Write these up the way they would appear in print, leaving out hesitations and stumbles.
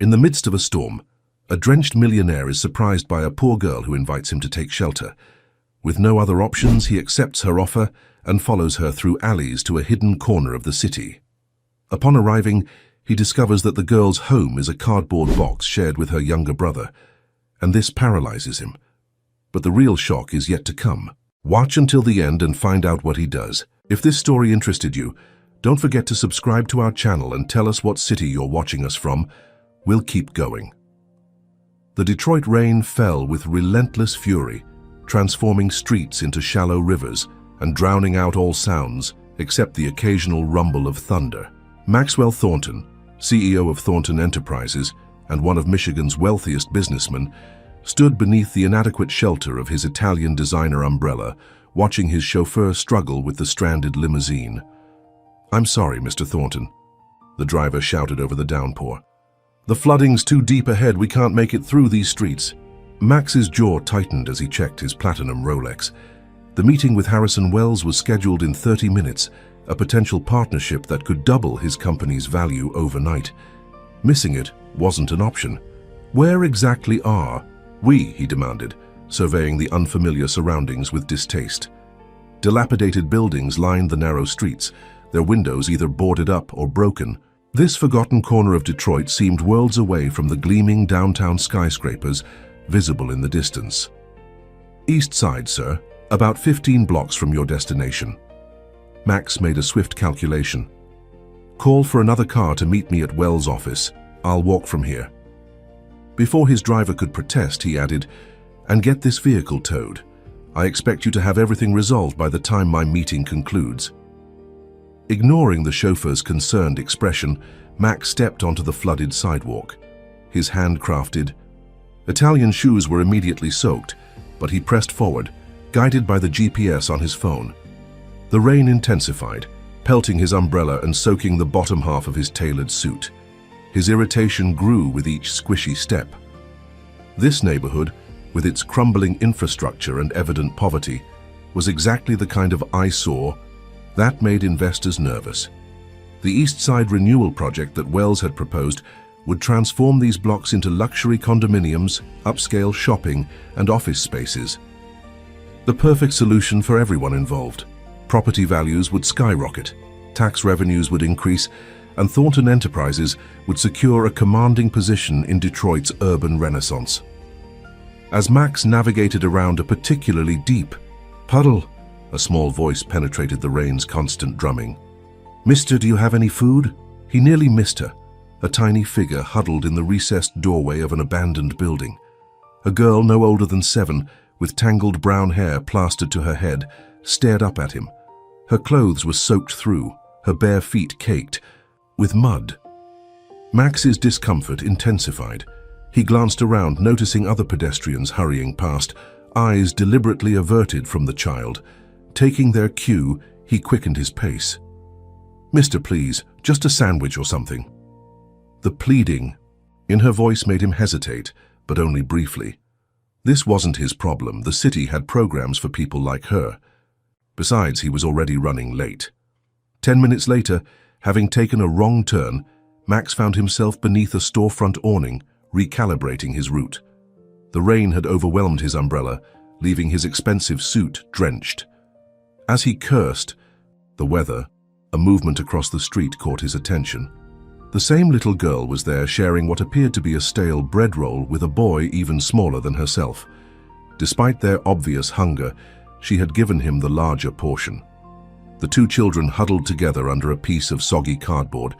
In the midst of a storm, a drenched millionaire is surprised by a poor girl who invites him to take shelter. With no other options, he accepts her offer and follows her through alleys to a hidden corner of the city. Upon arriving, he discovers that the girl's home is a cardboard box shared with her younger brother, and this paralyzes him. But the real shock is yet to come. Watch until the end and find out what he does. If this story interested you, don't forget to subscribe to our channel and tell us what city you're watching us from. We'll keep going. The Detroit rain fell with relentless fury, transforming streets into shallow rivers and drowning out all sounds except the occasional rumble of thunder. Maxwell Thornton, CEO of Thornton Enterprises and one of Michigan's wealthiest businessmen, stood beneath the inadequate shelter of his Italian designer umbrella, watching his chauffeur struggle with the stranded limousine. "I'm sorry, Mr. Thornton," the driver shouted over the downpour. "The flooding's too deep ahead, we can't make it through these streets." Max's jaw tightened as he checked his platinum Rolex. The meeting with Harrison Wells was scheduled in 30 minutes, a potential partnership that could double his company's value overnight. Missing it wasn't an option. "Where exactly are we?" he demanded, surveying the unfamiliar surroundings with distaste. Dilapidated buildings lined the narrow streets, their windows either boarded up or broken. This forgotten corner of Detroit seemed worlds away from the gleaming downtown skyscrapers visible in the distance. "East Side, sir, about 15 blocks from your destination." Max made a swift calculation. "Call for another car to meet me at Wells' office. I'll walk from here." Before his driver could protest, he added, "And get this vehicle towed. I expect you to have everything resolved by the time my meeting concludes." Ignoring the chauffeur's concerned expression, Max stepped onto the flooded sidewalk. His handcrafted Italian shoes were immediately soaked, but he pressed forward, guided by the GPS on his phone. The rain intensified, pelting his umbrella and soaking the bottom half of his tailored suit. His irritation grew with each squishy step. This neighborhood, with its crumbling infrastructure and evident poverty, was exactly the kind of eyesore that made investors nervous. The East Side Renewal project that Wells had proposed would transform these blocks into luxury condominiums, upscale shopping, and office spaces. The perfect solution for everyone involved. Property values would skyrocket, tax revenues would increase, and Thornton Enterprises would secure a commanding position in Detroit's urban renaissance. As Max navigated around a particularly deep puddle, a small voice penetrated the rain's constant drumming. "Mister, do you have any food?" He nearly missed her, a tiny figure huddled in the recessed doorway of an abandoned building. A girl no older than 7, with tangled brown hair plastered to her head, stared up at him. Her clothes were soaked through, her bare feet caked with mud. Max's discomfort intensified. He glanced around, noticing other pedestrians hurrying past, eyes deliberately averted from the child. Taking their cue, he quickened his pace. "Mister, please, just a sandwich or something." The pleading in her voice made him hesitate, but only briefly. This wasn't his problem. The city had programs for people like her. Besides, he was already running late. 10 minutes later, having taken a wrong turn, Max found himself beneath a storefront awning, recalibrating his route. The rain had overwhelmed his umbrella, leaving his expensive suit drenched. As he cursed the weather, a movement across the street caught his attention. The same little girl was there, sharing what appeared to be a stale bread roll with a boy even smaller than herself. Despite their obvious hunger, she had given him the larger portion. The two children huddled together under a piece of soggy cardboard,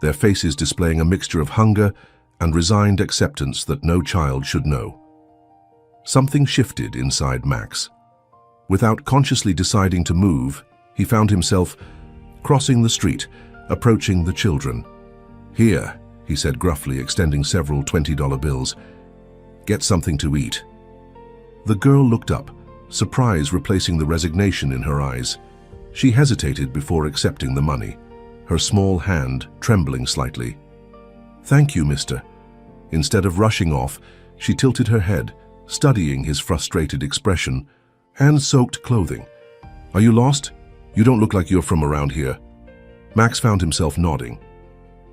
their faces displaying a mixture of hunger and resigned acceptance that no child should know. Something shifted inside Max. Without consciously deciding to move, he found himself crossing the street, approaching the children. "Here," he said gruffly, extending several $20 bills. "Get something to eat." The girl looked up, surprise replacing the resignation in her eyes. She hesitated before accepting the money, her small hand trembling slightly. "Thank you, mister." Instead of rushing off, she tilted her head, studying his frustrated expression. "Hand-soaked clothing. Are you lost? You don't look like you're from around here." Max found himself nodding.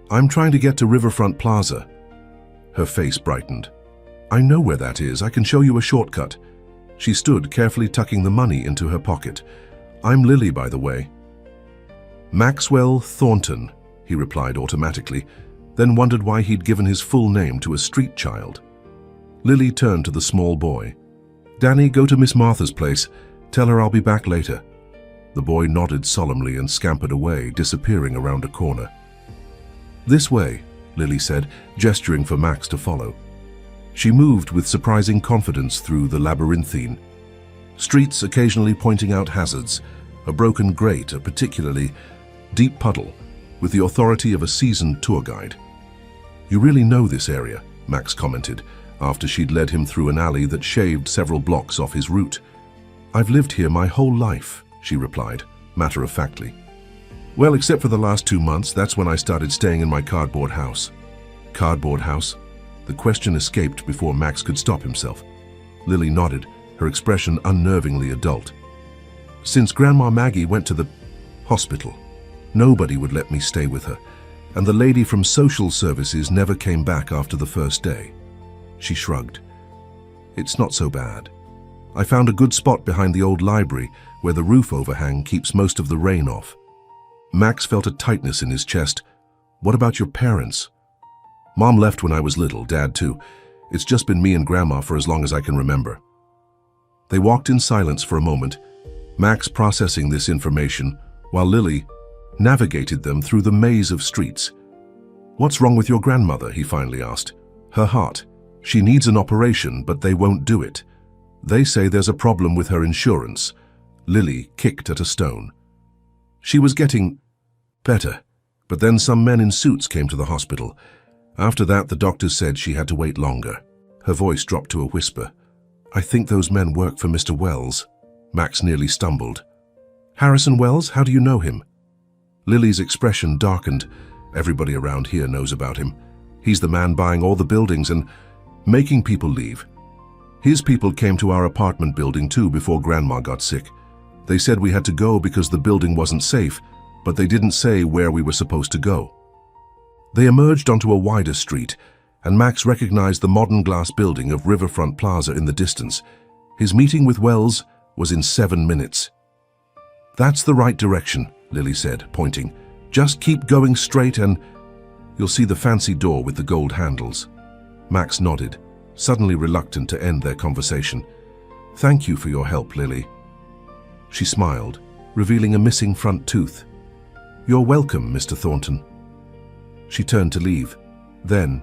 "I'm trying to get to Riverfront Plaza." Her face brightened. "I know where that is. I can show you a shortcut." She stood, carefully tucking the money into her pocket. "I'm Lily, by the way." "Maxwell Thornton," he replied automatically, then wondered why he'd given his full name to a street child. Lily turned to the small boy. "Danny, go to Miss Martha's place. Tell her I'll be back later." The boy nodded solemnly and scampered away, disappearing around a corner. "This way," Lily said, gesturing for Max to follow. She moved with surprising confidence through the labyrinthine streets, occasionally pointing out hazards, a broken grate, a particularly deep puddle, with the authority of a seasoned tour guide. "You really know this area," Max commented, after she'd led him through an alley that shaved several blocks off his route. "I've lived here my whole life," she replied, matter-of-factly. "Well, except for the last 2 months, that's when I started staying in my cardboard house." "Cardboard house?" The question escaped before Max could stop himself. Lily nodded, her expression unnervingly adult. "Since Grandma Maggie went to the hospital, nobody would let me stay with her, and the lady from social services never came back after the first day." She shrugged. "It's not so bad. I found a good spot behind the old library where the roof overhang keeps most of the rain off." Max felt a tightness in his chest. "What about your parents?" "Mom left when I was little, Dad too. It's just been me and Grandma for as long as I can remember." They walked in silence for a moment, Max processing this information, while Lily navigated them through the maze of streets. "What's wrong with your grandmother?" he finally asked. "Her heart. She needs an operation, but they won't do it. They say there's a problem with her insurance." Lily kicked at a stone. "She was getting better, but then some men in suits came to the hospital. After that, the doctors said she had to wait longer." Her voice dropped to a whisper. "I think those men work for Mr. Wells." Max nearly stumbled. "Harrison Wells? How do you know him?" Lily's expression darkened. "Everybody around here knows about him. He's the man buying all the buildings and making people leave. His people came to our apartment building too before Grandma got sick. They said we had to go because the building wasn't safe, but they didn't say where we were supposed to go." They emerged onto a wider street, and Max recognized the modern glass building of Riverfront Plaza in the distance. His meeting with Wells was in 7 minutes. "That's the right direction," Lily said, pointing. "Just keep going straight and you'll see the fancy door with the gold handles." Max nodded, suddenly reluctant to end their conversation. "Thank you for your help, Lily." She smiled, revealing a missing front tooth. "You're welcome, Mr. Thornton." She turned to leave, then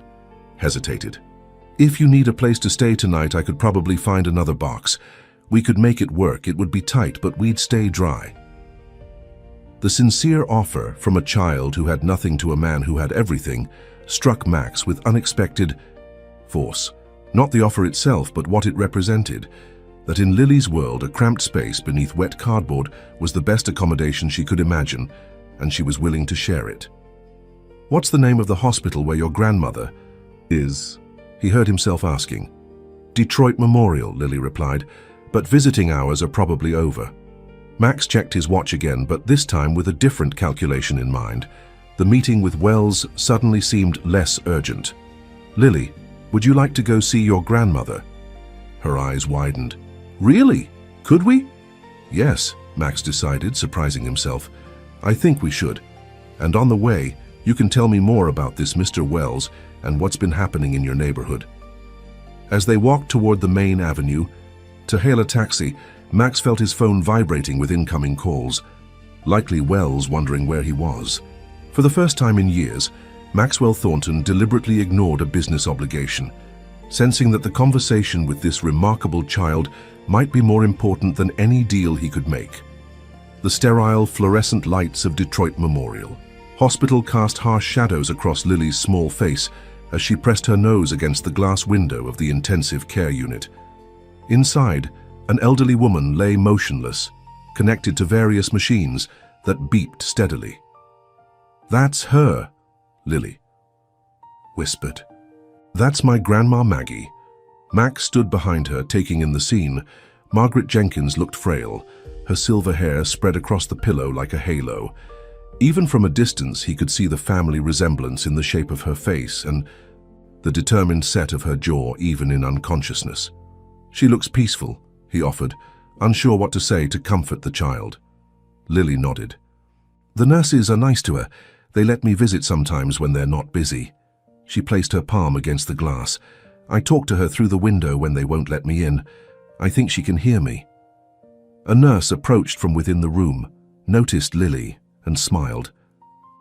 hesitated. "If you need a place to stay tonight, I could probably find another box. We could make it work. It would be tight, but we'd stay dry." The sincere offer from a child who had nothing to a man who had everything struck Max with unexpected force. Not the offer itself, but what it represented. That in Lily's world, a cramped space beneath wet cardboard was the best accommodation she could imagine, and she was willing to share it. "What's the name of the hospital where your grandmother is?" he heard himself asking. "Detroit Memorial," Lily replied, "but visiting hours are probably over." Max checked his watch again, but this time with a different calculation in mind. The meeting with Wells suddenly seemed less urgent. "Lily, would you like to go see your grandmother?" Her eyes widened. "Really? Could we?" "Yes," Max decided, surprising himself. "I think we should. And on the way, you can tell me more about this Mr. Wells and what's been happening in your neighborhood." As they walked toward the main avenue, to hail a taxi, Max felt his phone vibrating with incoming calls, likely Wells wondering where he was. For the first time in years, Maxwell Thornton deliberately ignored a business obligation, sensing that the conversation with this remarkable child might be more important than any deal he could make. The sterile, fluorescent lights of Detroit Memorial Hospital cast harsh shadows across Lily's small face as she pressed her nose against the glass window of the intensive care unit. Inside, an elderly woman lay motionless, connected to various machines that beeped steadily. "That's her," Lily whispered. "That's my Grandma Maggie." Max stood behind her, taking in the scene. Margaret Jenkins looked frail, her silver hair spread across the pillow like a halo. Even from a distance, he could see the family resemblance in the shape of her face and the determined set of her jaw even in unconsciousness. "She looks peaceful," he offered, unsure what to say to comfort the child. Lily nodded. "The nurses are nice to her. They let me visit sometimes when they're not busy." She placed her palm against the glass. "I talk to her through the window when they won't let me in. I think she can hear me." A nurse approached from within the room, noticed Lily, and smiled.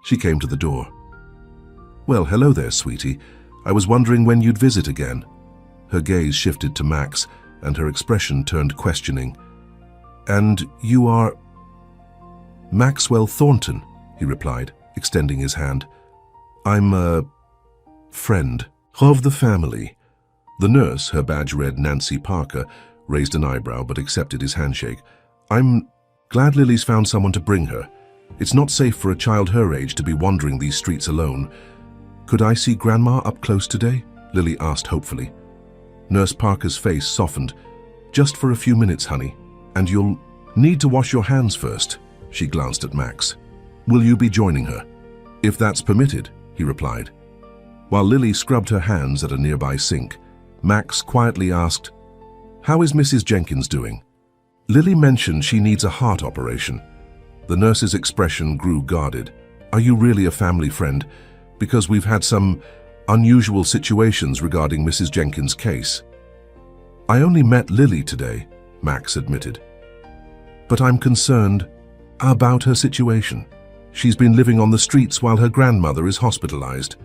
She came to the door. "Well, hello there, sweetie. I was wondering when you'd visit again." Her gaze shifted to Max, and her expression turned questioning. "And you are—" "Maxwell Thornton," he replied, extending his hand. "I'm a friend of the family." The nurse, her badge read Nancy Parker, raised an eyebrow but accepted his handshake. "I'm glad Lily's found someone to bring her. It's not safe for a child her age to be wandering these streets alone. Could I see Grandma up close today?" Lily asked hopefully. Nurse Parker's face softened. "Just for a few minutes, honey, and you'll need to wash your hands first." She glanced at Max. "Will you be joining her?" "If that's permitted," he replied. While Lily scrubbed her hands at a nearby sink, Max quietly asked, "How is Mrs. Jenkins doing?" Lily mentioned she needs a heart operation. The nurse's expression grew guarded. "Are you really a family friend? Because we've had some unusual situations regarding Mrs. Jenkins' case." "I only met Lily today," Max admitted. "But I'm concerned about her situation. She's been living on the streets while her grandmother is hospitalized."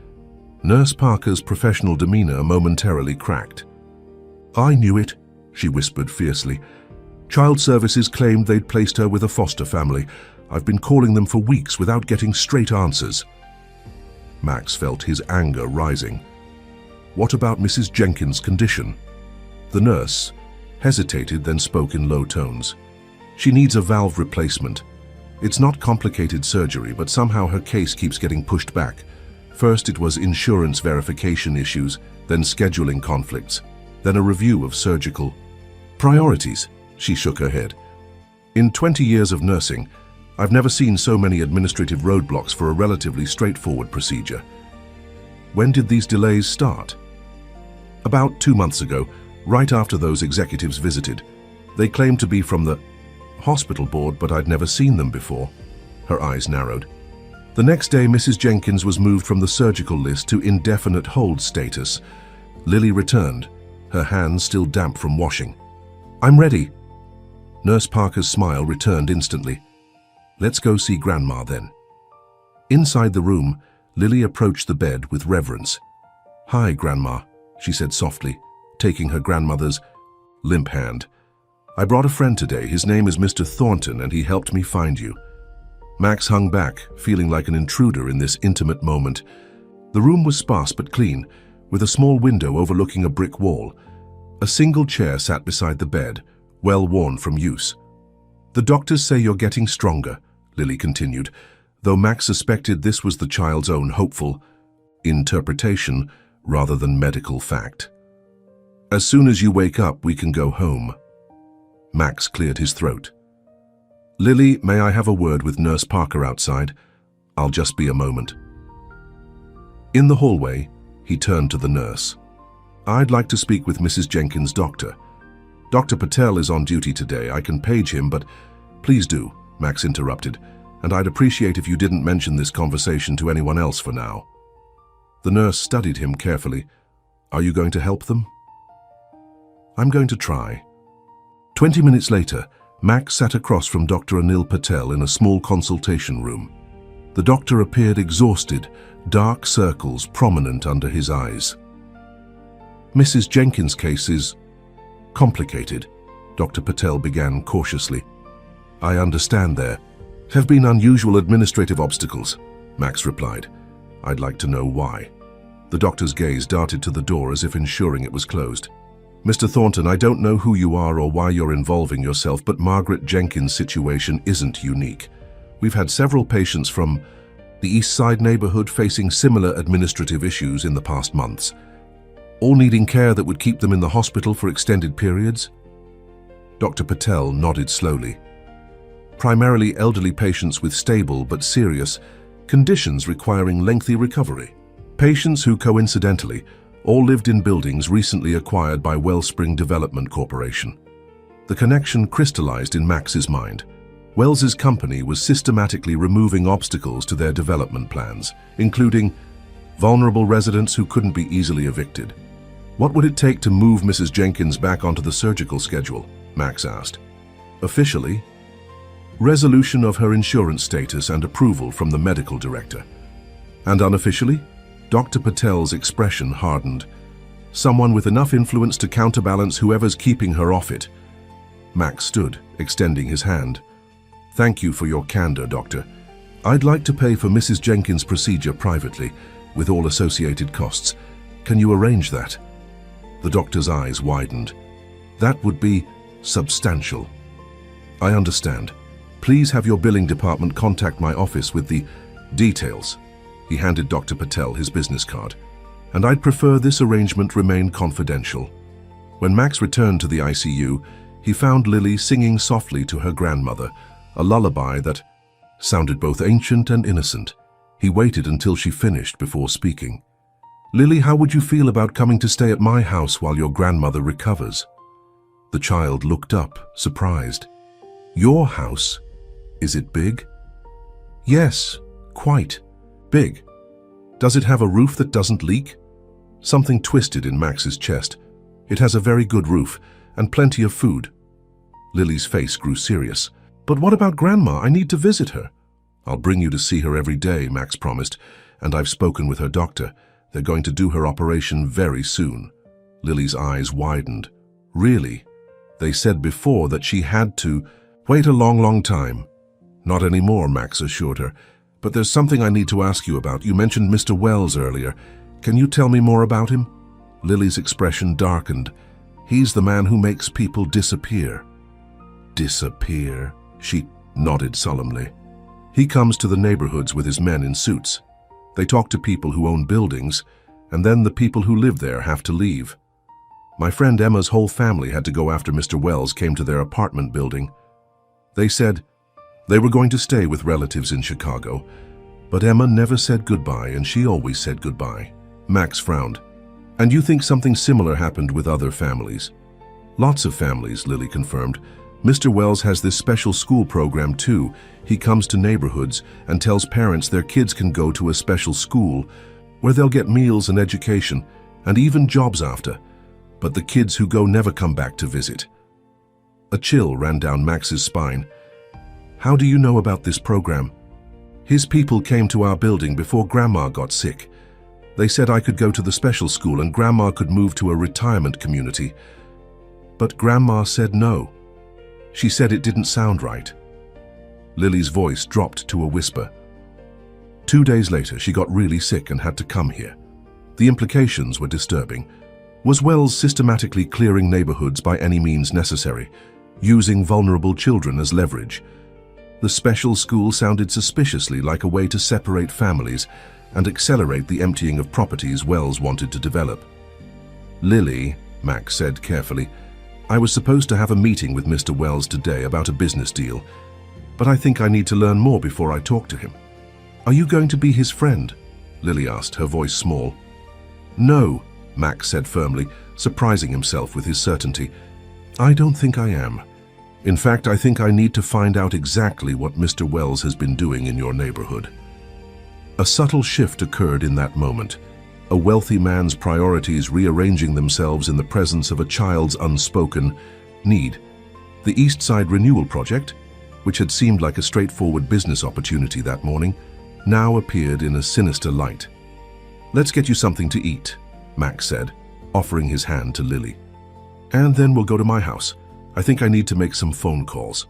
Nurse Parker's professional demeanor momentarily cracked. "I knew it," she whispered fiercely. "Child Services claimed they'd placed her with a foster family. I've been calling them for weeks without getting straight answers." Max felt his anger rising. "What about Mrs. Jenkins' condition?" The nurse hesitated, then spoke in low tones. "She needs a valve replacement. It's not complicated surgery, but somehow her case keeps getting pushed back. First it was insurance verification issues, then scheduling conflicts, then a review of surgical priorities." She shook her head. "In 20 years of nursing, I've never seen so many administrative roadblocks for a relatively straightforward procedure." "When did these delays start?" "About 2 months ago, right after those executives visited. They claimed to be from the hospital board, but I'd never seen them before." Her eyes narrowed. "The next day, Mrs. Jenkins was moved from the surgical list to indefinite hold status." Lily returned, her hands still damp from washing. "I'm ready." Nurse Parker's smile returned instantly. "Let's go see Grandma then." Inside the room, Lily approached the bed with reverence. "Hi, Grandma," she said softly, taking her grandmother's limp hand. "I brought a friend today. His name is Mr. Thornton, and he helped me find you." Max hung back, feeling like an intruder in this intimate moment. The room was sparse but clean, with a small window overlooking a brick wall. A single chair sat beside the bed, well worn from use. "The doctors say you're getting stronger," Lily continued, though Max suspected this was the child's own hopeful interpretation rather than medical fact. "As soon as you wake up, we can go home." Max cleared his throat. "Lily, may I have a word with Nurse Parker outside? I'll just be a moment." In the hallway, he turned to the nurse. "I'd like to speak with Mrs. Jenkins' doctor. Dr. Patel is on duty today. I can page him, but—" "Please do," Max interrupted, "and I'd appreciate if you didn't mention this conversation to anyone else for now." The nurse studied him carefully. "Are you going to help them?" "I'm going to try." 20 minutes later, Max sat across from Dr. Anil Patel in a small consultation room. The doctor appeared exhausted, dark circles prominent under his eyes. "Mrs. Jenkins' case is complicated," Dr. Patel began cautiously. "I understand there have been unusual administrative obstacles," Max replied. "I'd like to know why." The doctor's gaze darted to the door as if ensuring it was closed. "Mr. Thornton, I don't know who you are or why you're involving yourself, but Margaret Jenkins' situation isn't unique. We've had several patients from the East Side neighborhood facing similar administrative issues in the past months, all needing care that would keep them in the hospital for extended periods." Dr. Patel nodded slowly. "Primarily elderly patients with stable but serious conditions requiring lengthy recovery. Patients who coincidentally All lived in buildings recently acquired by Wellspring Development Corporation. The connection crystallized in Max's mind. Wells's company was systematically removing obstacles to their development plans, including vulnerable residents who couldn't be easily evicted. What would it take to move Mrs. Jenkins back onto the surgical schedule? Max asked. Officially, resolution of her insurance status and approval from the medical director. And unofficially, Dr. Patel's expression hardened. Someone with enough influence to counterbalance whoever's keeping her off it. Max stood, extending his hand. Thank you for your candor, Doctor. I'd like to pay for Mrs. Jenkins' procedure privately, with all associated costs. Can you arrange that? The doctor's eyes widened. That would be substantial. I understand. Please have your billing department contact my office with the details. He handed Dr. Patel his business card. And I'd prefer this arrangement remain confidential. When Max returned to the ICU, he found Lily singing softly to her grandmother, a lullaby that sounded both ancient and innocent. He waited until she finished before speaking. Lily, how would you feel about coming to stay at my house while your grandmother recovers? The child looked up, surprised. Your house? Is it big? Yes, quite big. Does it have a roof that doesn't leak? Something twisted in Max's chest. It has a very good roof and plenty of food. Lily's face grew serious. But what about Grandma? I need to visit her. I'll bring you to see her every day, Max promised, and I've spoken with her doctor. They're going to do her operation very soon. Lily's eyes widened. Really? They said before that she had to wait a long time. Not anymore, Max assured her. But there's something I need to ask you about. You mentioned Mr. Wells earlier. Can you tell me more about him? Lily's expression darkened. He's the man who makes people disappear. Disappear? She nodded solemnly. He comes to the neighborhoods with his men in suits. They talk to people who own buildings, and then the people who live there have to leave. My friend Emma's whole family had to go after Mr. Wells came to their apartment building. They said they were going to stay with relatives in Chicago, but Emma never said goodbye, and she always said goodbye. Max frowned. And you think something similar happened with other families? Lots of families, Lily confirmed. Mr. Wells has this special school program too. He comes to neighborhoods and tells parents their kids can go to a special school where they'll get meals and education and even jobs after. But the kids who go never come back to visit. A chill ran down Max's spine. How do you know about this program? His people came to our building before Grandma got sick. They said I could go to the special school and Grandma could move to a retirement community. But Grandma said no. She said it didn't sound right. Lily's voice dropped to a whisper. 2 days later, she got really sick and had to come here. The implications were disturbing. Was Wells systematically clearing neighborhoods by any means necessary, using vulnerable children as leverage? The special school sounded suspiciously like a way to separate families and accelerate the emptying of properties Wells wanted to develop. Lily, Max said carefully, I was supposed to have a meeting with Mr. Wells today about a business deal, but I think I need to learn more before I talk to him. Are you going to be his friend? Lily asked, her voice small. No, Max said firmly, surprising himself with his certainty. I don't think I am. In fact, I think I need to find out exactly what Mr. Wells has been doing in your neighborhood. A subtle shift occurred in that moment. A wealthy man's priorities rearranging themselves in the presence of a child's unspoken need. The East Side Renewal Project, which had seemed like a straightforward business opportunity that morning, now appeared in a sinister light. Let's get you something to eat, Max said, offering his hand to Lily. And then we'll go to my house. I think I need to make some phone calls.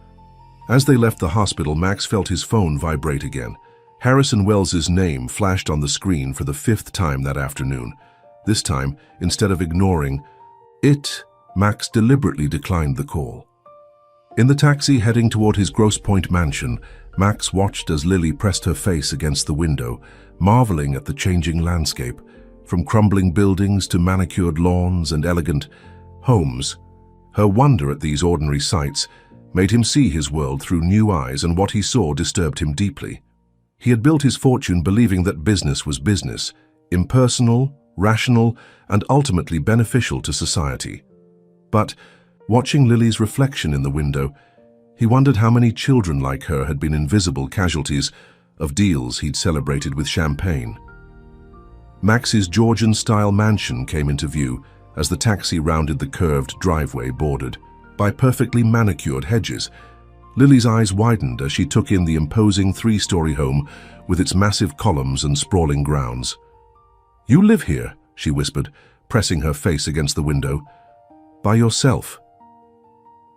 As they left the hospital, Max felt his phone vibrate again. Harrison Wells's name flashed on the screen for the 5th time that afternoon. This time, instead of ignoring it, Max deliberately declined the call. In the taxi heading toward his Grosse Pointe mansion, Max watched as Lily pressed her face against the window, marveling at the changing landscape, from crumbling buildings to manicured lawns and elegant homes. Her wonder at these ordinary sights made him see his world through new eyes, and what he saw disturbed him deeply. He had built his fortune believing that business was business, impersonal, rational, and ultimately beneficial to society. But, watching Lily's reflection in the window, he wondered how many children like her had been invisible casualties of deals he'd celebrated with champagne. Max's Georgian-style mansion came into view as the taxi rounded the curved driveway bordered by perfectly manicured hedges. Lily's eyes widened as she took in the imposing three-story home with its massive columns and sprawling grounds. "You live here," she whispered, pressing her face against the window. "By yourself?"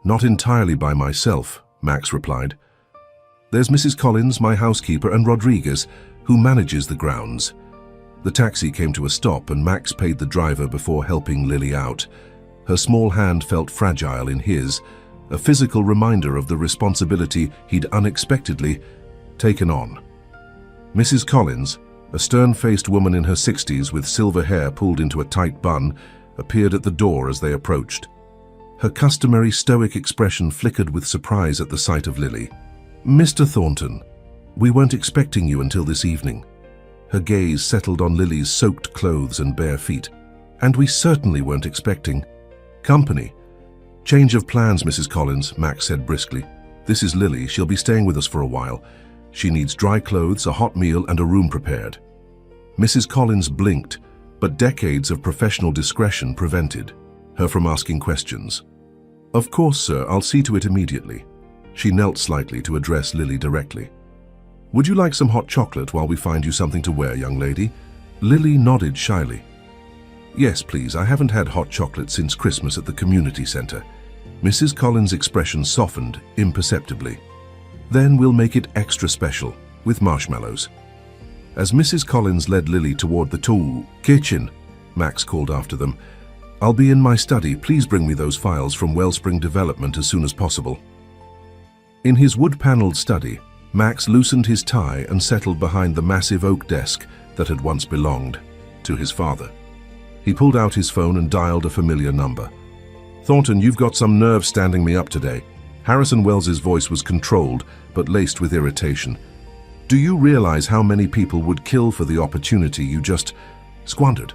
"Not entirely by myself," Max replied. "There's Mrs. Collins, my housekeeper, and Rodriguez, who manages the grounds." The taxi came to a stop and Max paid the driver before helping Lily out. Her small hand felt fragile in his, a physical reminder of the responsibility he'd unexpectedly taken on. Mrs. Collins, a stern-faced woman in her 60s with silver hair pulled into a tight bun, appeared at the door as they approached. Her customary stoic expression flickered with surprise at the sight of Lily. "Mr. Thornton, we weren't expecting you until this evening." Her gaze settled on Lily's soaked clothes and bare feet. "And we certainly weren't expecting company." "Change of plans, Mrs. Collins," Max said briskly. "This is Lily. She'll be staying with us for a while. She needs dry clothes, a hot meal, and a room prepared." Mrs. Collins blinked, but decades of professional discretion prevented her from asking questions. "Of course, sir. I'll see to it immediately." She knelt slightly to address Lily directly. "Would you like some hot chocolate while we find you something to wear, young lady?" Lily nodded shyly. "Yes, please. I haven't had hot chocolate since Christmas at the community center." Mrs. Collins' expression softened imperceptibly. "Then we'll make it extra special, with marshmallows." As Mrs. Collins led Lily toward the tall kitchen, Max called after them, "I'll be in my study. Please bring me those files from Wellspring Development as soon as possible." In his wood-paneled study, Max loosened his tie and settled behind the massive oak desk that had once belonged to his father. He pulled out his phone and dialed a familiar number. "Thornton, you've got some nerve standing me up today." Harrison Wells's voice was controlled, but laced with irritation. "Do you realize how many people would kill for the opportunity you just squandered?"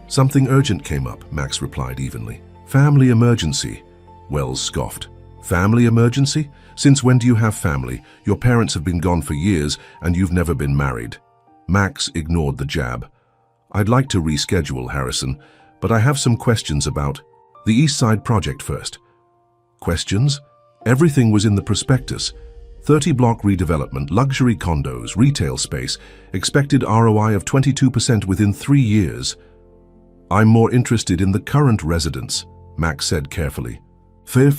"Something urgent came up," Max replied evenly. "Family emergency," Wells scoffed. "Family emergency? Since when do you have family? Your parents have been gone for years, and you've never been married." Max ignored the jab. "I'd like to reschedule, Harrison, but I have some questions about the East Side project first." "Questions?" Everything was in the prospectus. 30-block redevelopment, luxury condos, retail space, expected ROI of 22% within 3 years. "I'm more interested in the current residents," Max said carefully. The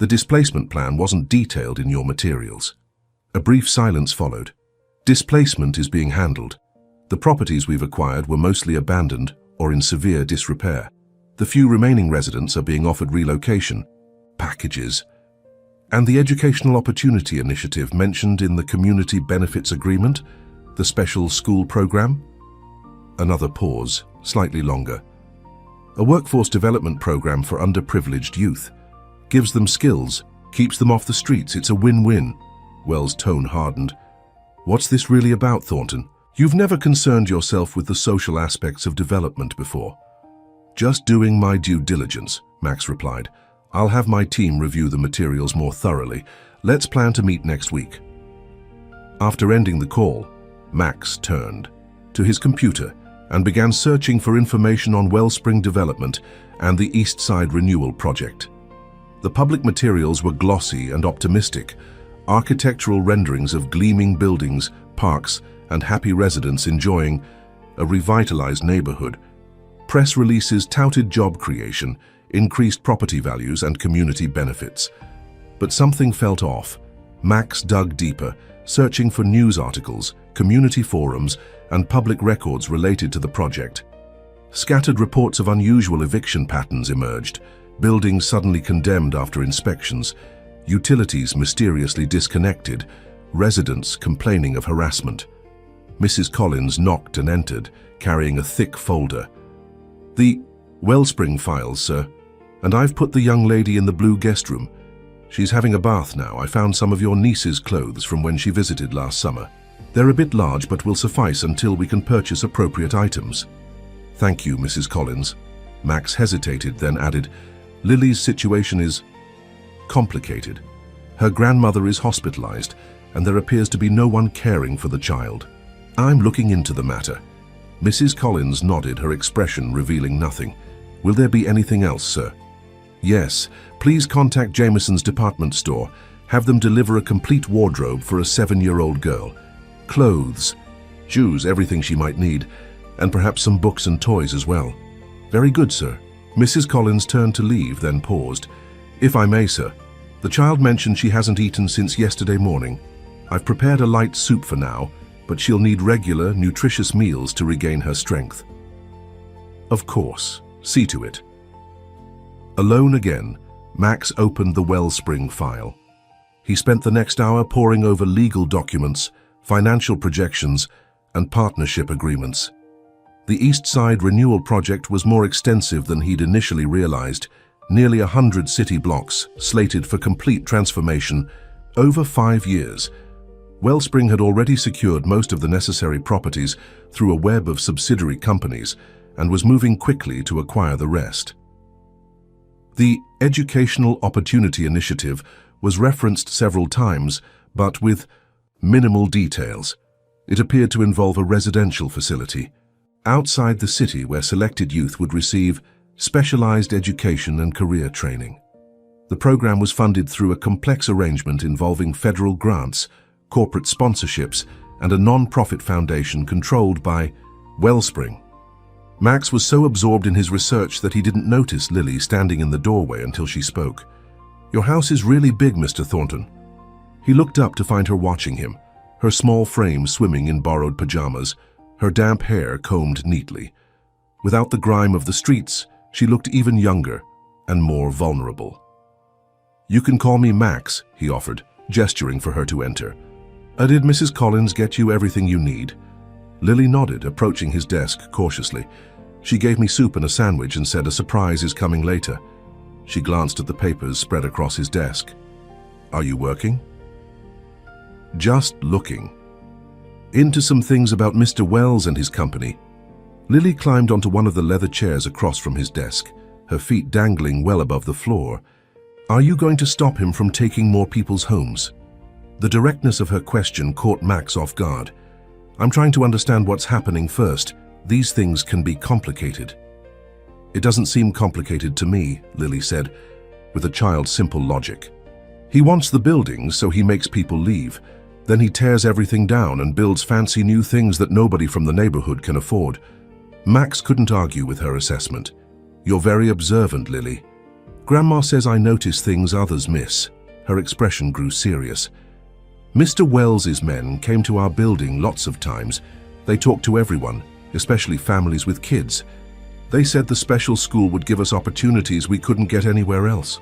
displacement plan wasn't detailed in your materials. A brief silence followed. "Displacement is being handled. The properties we've acquired were mostly abandoned or in severe disrepair. The few remaining residents are being offered relocation packages. And the Educational Opportunity Initiative mentioned in the Community Benefits Agreement, the special school program?" Another pause, slightly longer. "A workforce development program for underprivileged youth. Gives them skills, keeps them off the streets. It's a win-win." Wells' tone hardened. "What's this really about, Thornton? You've never concerned yourself with the social aspects of development before." "Just doing my due diligence," Max replied. "I'll have my team review the materials more thoroughly. Let's plan to meet next week." After ending the call, Max turned to his computer and began searching for information on Wellspring Development and the East Side Renewal Project. The public materials were glossy and optimistic, architectural renderings of gleaming buildings, parks, and happy residents enjoying a revitalized neighborhood. Press releases touted job creation, increased property values, and community benefits. But something felt off. Max dug deeper, searching for news articles, community forums, and public records related to the project. Scattered reports of unusual eviction patterns emerged, buildings suddenly condemned after inspections, utilities mysteriously disconnected, residents complaining of harassment. Mrs. Collins knocked and entered, carrying a thick folder. "The Wellspring files, sir. And I've put the young lady in the blue guest room. She's having a bath now. I found some of your niece's clothes from when she visited last summer." They're a bit large but will suffice until we can purchase appropriate items. Thank you, Mrs. Collins. Max hesitated, then added, Lily's situation is complicated. Her grandmother is hospitalized, and there appears to be no one caring for the child. I'm looking into the matter. Mrs. Collins nodded, her expression revealing nothing. Will there be anything else, sir? Yes, please contact Jameson's department store. Have them deliver a complete wardrobe for a 7-year-old girl. Clothes, shoes, everything she might need, and perhaps some books and toys as well. Very good, sir. Mrs. Collins turned to leave, then paused. If I may, sir, the child mentioned she hasn't eaten since yesterday morning. I've prepared a light soup for now, but she'll need regular, nutritious meals to regain her strength. Of course, see to it. Alone again, Max opened the Wellspring file. He spent the next hour poring over legal documents, financial projections, and partnership agreements. The East Side Renewal Project was more extensive than he'd initially realized. Nearly 100 city blocks, slated for complete transformation, over 5 years. Wellspring had already secured most of the necessary properties through a web of subsidiary companies and was moving quickly to acquire the rest. The Educational Opportunity Initiative was referenced several times, but with minimal details. It appeared to involve a residential facility outside the city where selected youth would receive specialized education and career training. The program was funded through a complex arrangement involving federal grants, corporate sponsorships, and a non-profit foundation controlled by Wellspring. Max was so absorbed in his research that he didn't notice Lily standing in the doorway until she spoke. Your house is really big, Mr. Thornton. He looked up to find her watching him, her small frame swimming in borrowed pajamas, her damp hair combed neatly. Without the grime of the streets, she looked even younger and more vulnerable. You can call me Max, he offered, gesturing for her to enter. Did Mrs. Collins get you everything you need? Lily nodded, approaching his desk cautiously. She gave me soup and a sandwich and said a surprise is coming later. She glanced at the papers spread across his desk. Are you working? Just looking. Into some things about Mr. Wells and his company. Lily climbed onto one of the leather chairs across from his desk, her feet dangling well above the floor. Are you going to stop him from taking more people's homes? The directness of her question caught Max off guard. I'm trying to understand what's happening first. These things can be complicated. It doesn't seem complicated to me, Lily said, with a child's simple logic. He wants the buildings, so he makes people leave. Then he tears everything down and builds fancy new things that nobody from the neighborhood can afford. Max couldn't argue with her assessment. You're very observant, Lily. Grandma says I notice things others miss. Her expression grew serious. Mr. Wells's men came to our building lots of times. They talked to everyone, especially families with kids. They said the special school would give us opportunities we couldn't get anywhere else.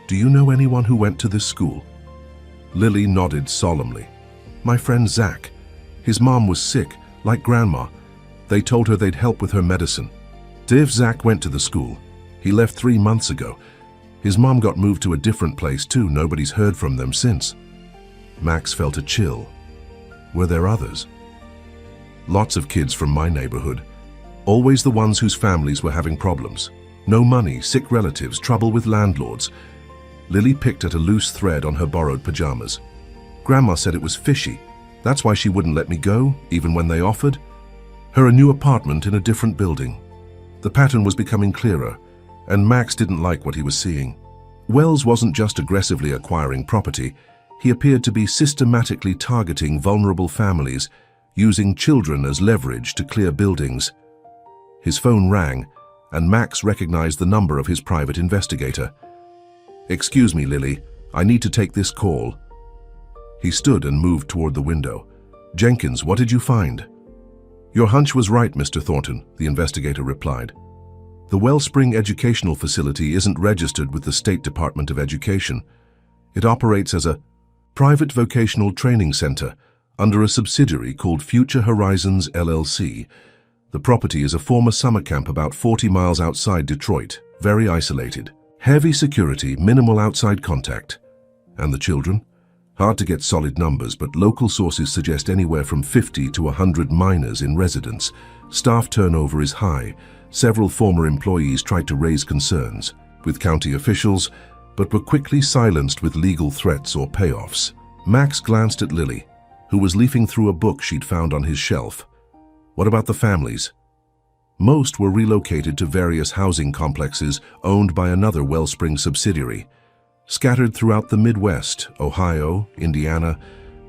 Do you know anyone who went to this school? Lily nodded solemnly. My friend Zach. His mom was sick, like Grandma. They told her they'd help with her medicine. Zach went to the school. He left 3 months ago. His mom got moved to a different place too. Nobody's heard from them since. Max felt a chill. Were there others? Lots of kids from my neighborhood. Always the ones whose families were having problems. No money, sick relatives, trouble with landlords. Lily picked at a loose thread on her borrowed pajamas. Grandma said it was fishy. That's why she wouldn't let me go, even when they offered. Her a new apartment in a different building. The pattern was becoming clearer, and Max didn't like what he was seeing. Wells wasn't just aggressively acquiring property. He appeared to be systematically targeting vulnerable families, using children as leverage to clear buildings. His phone rang, and Max recognized the number of his private investigator. Excuse me, Lily, I need to take this call. He stood and moved toward the window. Jenkins, what did you find? Your hunch was right, Mr. Thornton, the investigator replied. The Wellspring Educational Facility isn't registered with the State Department of Education. It operates as a private vocational training center under a subsidiary called Future Horizons LLC. The property is a former summer camp about 40 miles outside Detroit, very isolated. Heavy security, minimal outside contact. And the children? Hard to get solid numbers, but local sources suggest anywhere from 50 to 100 minors in residence. Staff turnover is high. Several former employees tried to raise concerns with county officials, but were quickly silenced with legal threats or payoffs. Max glanced at Lily, who was leafing through a book she'd found on his shelf. What about the families? Most were relocated to various housing complexes owned by another Wellspring subsidiary, scattered throughout the Midwest, Ohio, Indiana,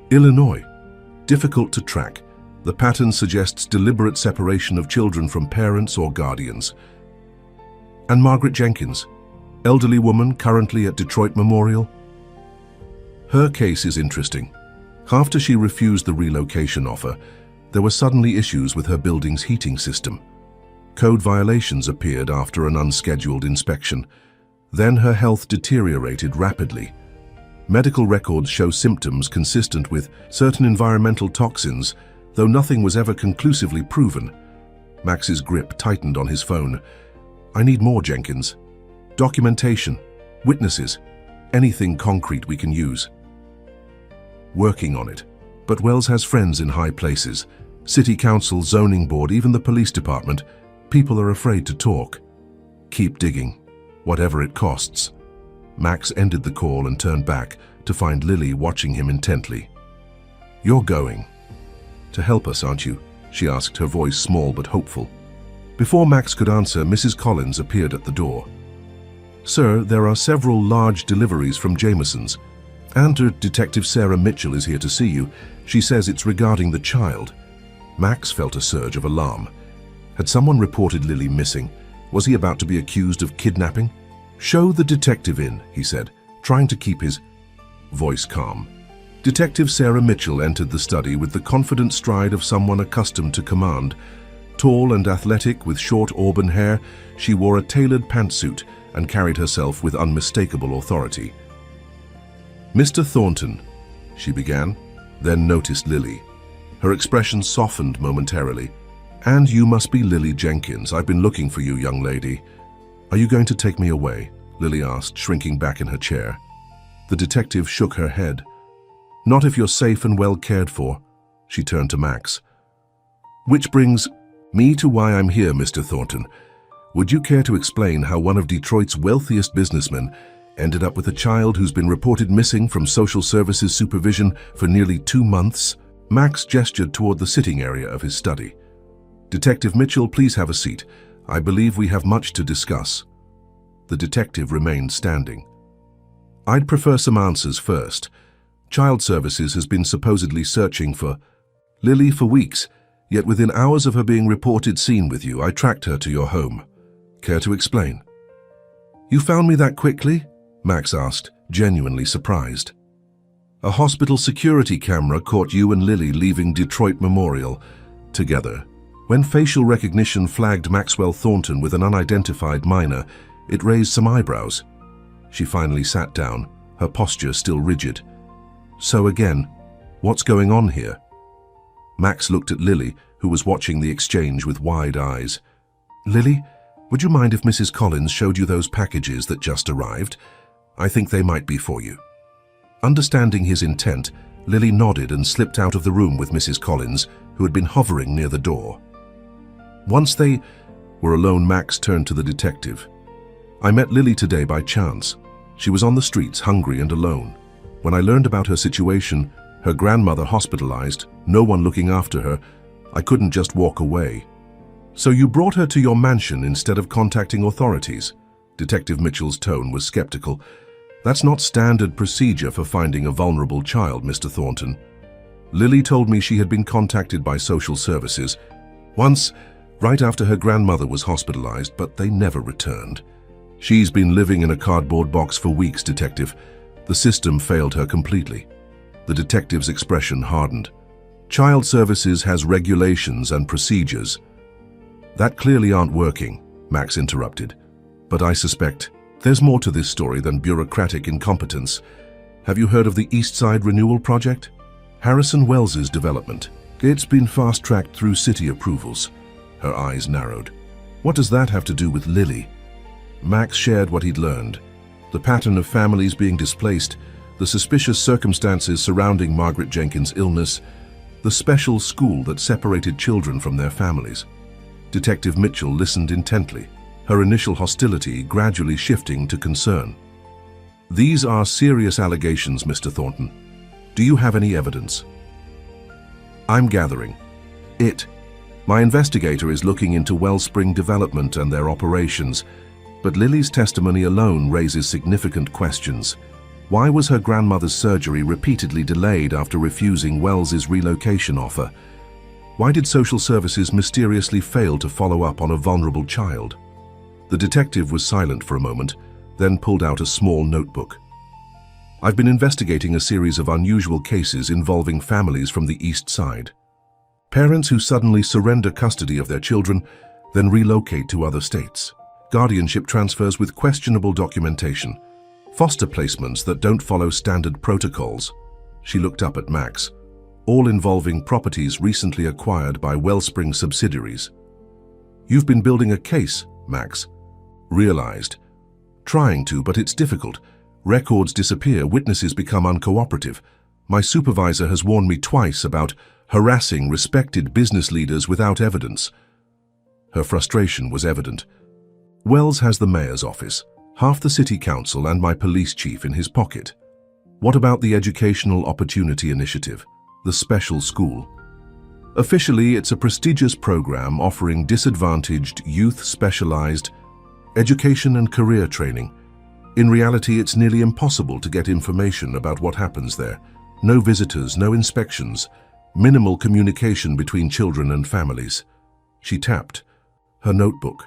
Illinois. Difficult to track. The pattern suggests deliberate separation of children from parents or guardians. And Margaret Jenkins, elderly woman currently at Detroit Memorial? Her case is interesting. After she refused the relocation offer, there were suddenly issues with her building's heating system. Code violations appeared after an unscheduled inspection. Then her health deteriorated rapidly. Medical records show symptoms consistent with certain environmental toxins, though nothing was ever conclusively proven. Max's grip tightened on his phone. I need more, Jenkins. Documentation, witnesses, anything concrete we can use. Working on it. But Wells has friends in high places. City council, zoning board, even the police department. People are afraid to talk. Keep digging, whatever it costs. Max ended the call and turned back to find Lily watching him intently. You're going to help us, aren't you? She asked, her voice small but hopeful. Before Max could answer, Mrs. Collins appeared at the door. Sir, there are several large deliveries from Jameson's, and Detective Sarah Mitchell is here to see you. She says it's regarding the child. Max felt a surge of alarm. Had someone reported Lily missing? Was he about to be accused of kidnapping? Show the detective in, he said, trying to keep his voice calm. Detective Sarah Mitchell entered the study with the confident stride of someone accustomed to command. Tall and athletic, with short auburn hair, she wore a tailored pantsuit and carried herself with unmistakable authority. Mr. Thornton, she began, then noticed Lily. Her expression softened momentarily. And you must be Lily Jenkins. I've been looking for you, young lady. Are you going to take me away? Lily asked, shrinking back in her chair. The detective shook her head. Not if you're safe and well cared for. She turned to Max. Which brings me to why I'm here, Mr. Thornton. Would you care to explain how one of Detroit's wealthiest businessmen ended up with a child who's been reported missing from social services supervision for nearly 2 months? Max gestured toward the sitting area of his study. Detective Mitchell, please have a seat. I believe we have much to discuss. The detective remained standing. I'd prefer some answers first. Child Services has been supposedly searching for Lily for weeks, yet within hours of her being reported seen with you, I tracked her to your home. Care to explain? You found me that quickly? Max asked, genuinely surprised. A hospital security camera caught you and Lily leaving Detroit Memorial together. When facial recognition flagged Maxwell Thornton with an unidentified minor, it raised some eyebrows. She finally sat down, her posture still rigid. So again, what's going on here? Max looked at Lily, who was watching the exchange with wide eyes. Lily, would you mind if Mrs. Collins showed you those packages that just arrived? I think they might be for you. Understanding his intent, Lily nodded and slipped out of the room with Mrs. Collins, who had been hovering near the door. Once they were alone, Max turned to the detective. I met Lily today by chance. She was on the streets, hungry and alone. When I learned about her situation, her grandmother hospitalized, no one looking after her, I couldn't just walk away. So you brought her to your mansion instead of contacting authorities? Detective Mitchell's tone was skeptical. That's not standard procedure for finding a vulnerable child, Mr. Thornton. Lily told me she had been contacted by social services. Once, right after her grandmother was hospitalized, but they never returned. She's been living in a cardboard box for weeks, Detective. The system failed her completely. The detective's expression hardened. Child Services has regulations and procedures. That clearly aren't working, Max interrupted. But I suspect there's more to this story than bureaucratic incompetence. Have you heard of the East Side Renewal Project? Harrison Wells's development. It's been fast-tracked through city approvals. Her eyes narrowed. What does that have to do with Lily? Max shared what he'd learned. The pattern of families being displaced, the the suspicious circumstances surrounding Margaret Jenkins' illness, the special school that separated children from their families. Detective Mitchell listened intently, her initial hostility gradually shifting to concern. "These are serious allegations, Mr. Thornton. Do you have any evidence?" "I'm gathering. My investigator is looking into Wellspring Development and their operations, but Lily's testimony alone raises significant questions. Why was her grandmother's surgery repeatedly delayed after refusing Wells's relocation offer? Why did social services mysteriously fail to follow up on a vulnerable child?" The detective was silent for a moment, then pulled out a small notebook. "I've been investigating a series of unusual cases involving families from the East Side. Parents who suddenly surrender custody of their children, then relocate to other states. Guardianship transfers with questionable documentation. Foster placements that don't follow standard protocols." She looked up at Max. "All involving properties recently acquired by Wellspring subsidiaries." "You've been building a case," Max realized. "Trying to, but it's difficult. Records disappear, witnesses become uncooperative. My supervisor has warned me twice about harassing respected business leaders without evidence." Her frustration was evident. "Wells has the mayor's office, half the city council and my police chief in his pocket. What about the Educational Opportunity Initiative, the special school? Officially, it's a prestigious program offering disadvantaged youth specialized education and career training. In reality, it's nearly impossible to get information about what happens there. No visitors, no inspections, minimal communication between children and families." She tapped her notebook.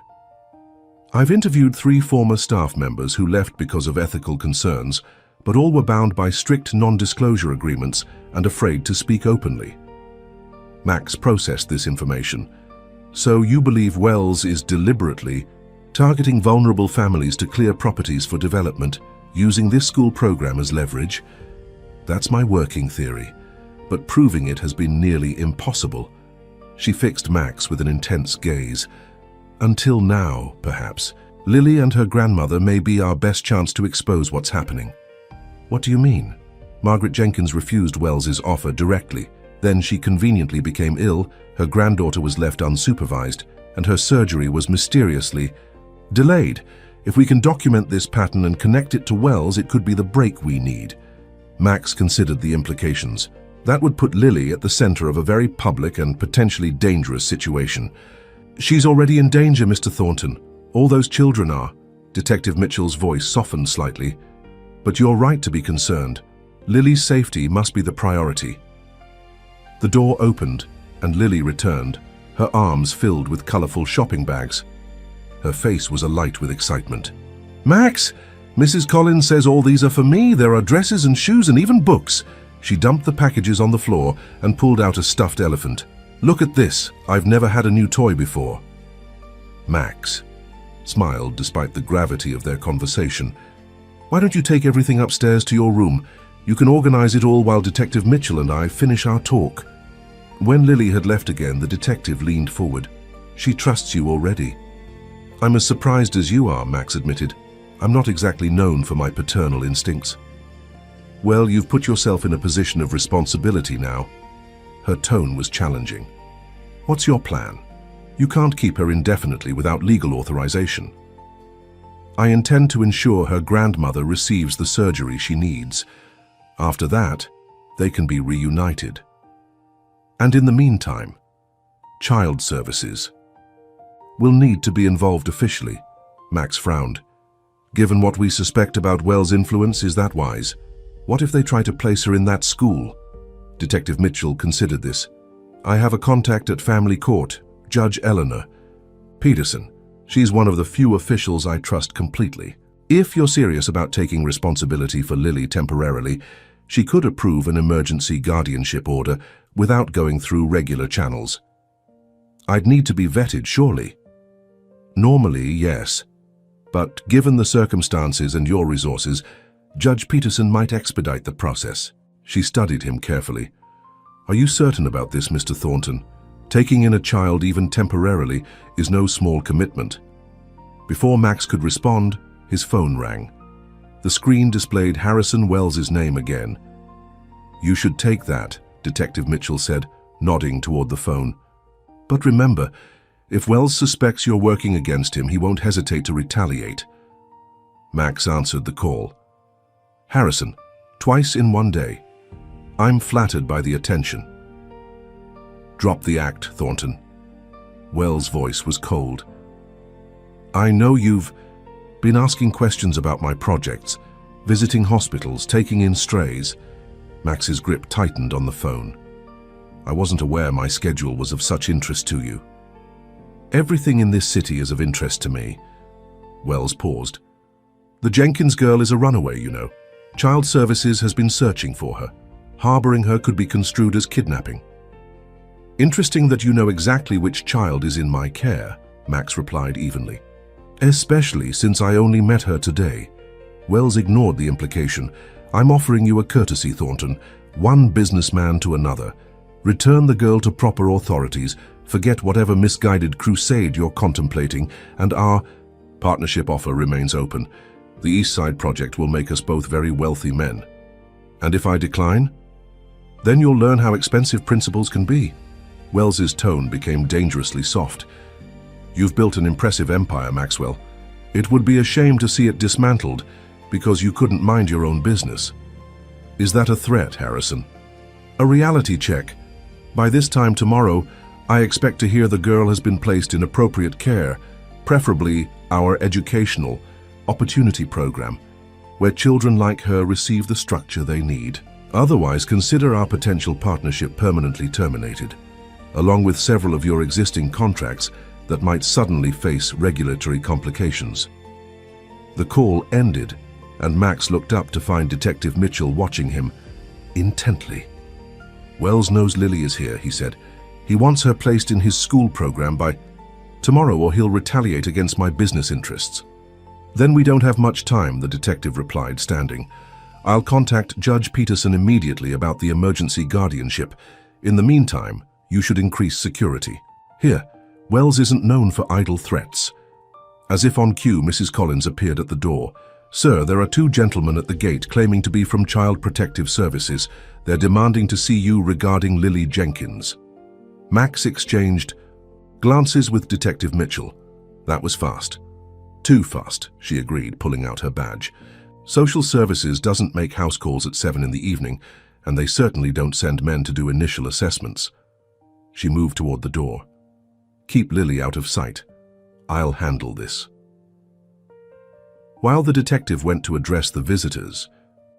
"I've interviewed 3 former staff members who left because of ethical concerns, but all were bound by strict non-disclosure agreements and afraid to speak openly." Max processed this information. "So you believe Wells is deliberately targeting vulnerable families to clear properties for development, using this school program as leverage?" "That's my working theory, but proving it has been nearly impossible." She fixed Max with an intense gaze. "Until now, perhaps, Lily and her grandmother may be our best chance to expose what's happening." "What do you mean?" "Margaret Jenkins refused Wells's offer directly. Then she conveniently became ill, her granddaughter was left unsupervised, and her surgery was mysteriously delayed. If we can document this pattern and connect it to Wells, it could be the break we need." Max considered the implications. That would put Lily at the center of a very public and potentially dangerous situation. "She's already in danger, Mr. Thornton. All those children are." Detective Mitchell's voice softened slightly. "But you're right to be concerned. Lily's safety must be the priority." The door opened, and Lily returned, her arms filled with colorful shopping bags. Her face was alight with excitement. "Max, Mrs. Collins says all these are for me. There are dresses and shoes and even books." She dumped the packages on the floor and pulled out a stuffed elephant. "Look at this. I've never had a new toy before." Max smiled despite the gravity of their conversation. "Why don't you take everything upstairs to your room? You can organize it all while Detective Mitchell and I finish our talk." When Lily had left again, the detective leaned forward. "She trusts you already." "I'm as surprised as you are," Max admitted. "I'm not exactly known for my paternal instincts." "Well, you've put yourself in a position of responsibility now." Her tone was challenging. "What's your plan? You can't keep her indefinitely without legal authorization." "I intend to ensure her grandmother receives the surgery she needs. After that, they can be reunited. And in the meantime, child services will need to be involved officially." Max frowned. "Given what we suspect about Wells' influence, is that wise? What if they try to place her in that school?" Detective Mitchell considered this. "I have a contact at family court, Judge Eleanor Peterson. She's one of the few officials I trust completely. If you're serious about taking responsibility for Lily temporarily, she could approve an emergency guardianship order without going through regular channels." "I'd need to be vetted, surely?" "Normally, yes. But given the circumstances and your resources, Judge Peterson might expedite the process." She studied him carefully. "Are you certain about this, Mr. Thornton? Taking in a child, even temporarily, is no small commitment." Before Max could respond, his phone rang. The screen displayed Harrison Wells's name again. "You should take that," Detective Mitchell said, nodding toward the phone. "But remember, if Wells suspects you're working against him, he won't hesitate to retaliate." Max answered the call. "Harrison, twice in one day. I'm flattered by the attention." "Drop the act, Thornton." Wells' voice was cold. "I know you've been asking questions about my projects, visiting hospitals, taking in strays." Max's grip tightened on the phone. "I wasn't aware my schedule was of such interest to you." "Everything in this city is of interest to me." Wells paused. "The Jenkins girl is a runaway, you know. Child Services has been searching for her. Harboring her could be construed as kidnapping." "Interesting that you know exactly which child is in my care," Max replied evenly. "Especially since I only met her today." Wells ignored the implication. "I'm offering you a courtesy, Thornton. One businessman to another. Return the girl to proper authorities, forget whatever misguided crusade you're contemplating, and our partnership offer remains open. The East Side project will make us both very wealthy men." "And if I decline?" "Then you'll learn how expensive principles can be." Wells's tone became dangerously soft. "You've built an impressive empire, Maxwell. It would be a shame to see it dismantled because you couldn't mind your own business." "Is that a threat, Harrison?" "A reality check. By this time tomorrow, I expect to hear the girl has been placed in appropriate care, preferably our educational opportunity program, where children like her receive the structure they need. Otherwise, consider our potential partnership permanently terminated, along with several of your existing contracts that might suddenly face regulatory complications." The call ended, and Max looked up to find Detective Mitchell watching him intently. "Wells knows Lily is here," he said. "He wants her placed in his school program by tomorrow, or he'll retaliate against my business interests." "Then we don't have much time," the detective replied, standing. "I'll contact Judge Peterson immediately about the emergency guardianship. In the meantime, you should increase security. Here, Wells isn't known for idle threats." As if on cue, Mrs. Collins appeared at the door. "Sir, there are two gentlemen at the gate claiming to be from Child Protective Services. They're demanding to see you regarding Lily Jenkins." Max exchanged glances with Detective Mitchell. That was fast. "Too fast," she agreed, pulling out her badge. "Social Services doesn't make house calls at 7 in the evening, and they certainly don't send men to do initial assessments." She moved toward the door. "Keep Lily out of sight. I'll handle this." While the detective went to address the visitors,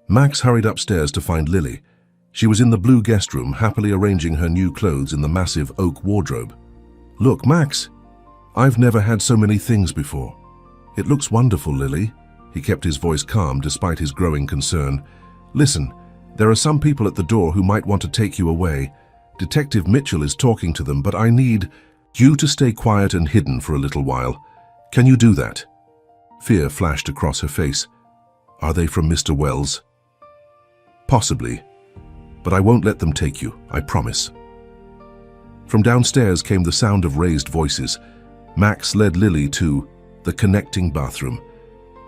Max hurried upstairs to find Lily. She was in the blue guest room, happily arranging her new clothes in the massive oak wardrobe. "Look, Max, I've never had so many things before." "It looks wonderful, Lily." He kept his voice calm despite his growing concern. "Listen, there are some people at the door who might want to take you away. Detective Mitchell is talking to them, but I need you to stay quiet and hidden for a little while. Can you do that?" Fear flashed across her face. "Are they from Mr. Wells?" "Possibly, but I won't let them take you, I promise." From downstairs came the sound of raised voices. Max led Lily to the connecting bathroom.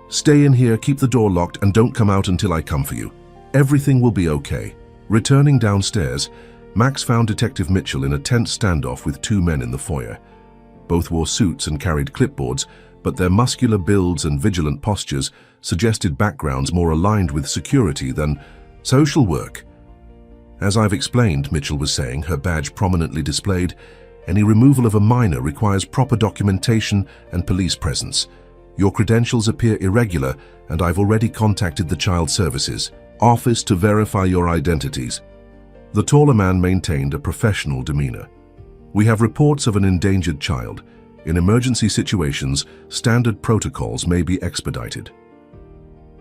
"Stay in here, keep the door locked, and don't come out until I come for you. Everything will be okay." Returning downstairs, Max found Detective Mitchell in a tense standoff with two men in the foyer. Both wore suits and carried clipboards, but their muscular builds and vigilant postures suggested backgrounds more aligned with security than social work. "As I've explained," Mitchell was saying, her badge prominently displayed, "any removal of a minor requires proper documentation and police presence. Your credentials appear irregular, and I've already contacted the Child Services office to verify your identities." The taller man maintained a professional demeanor. "We have reports of an endangered child. In emergency situations, standard protocols may be expedited."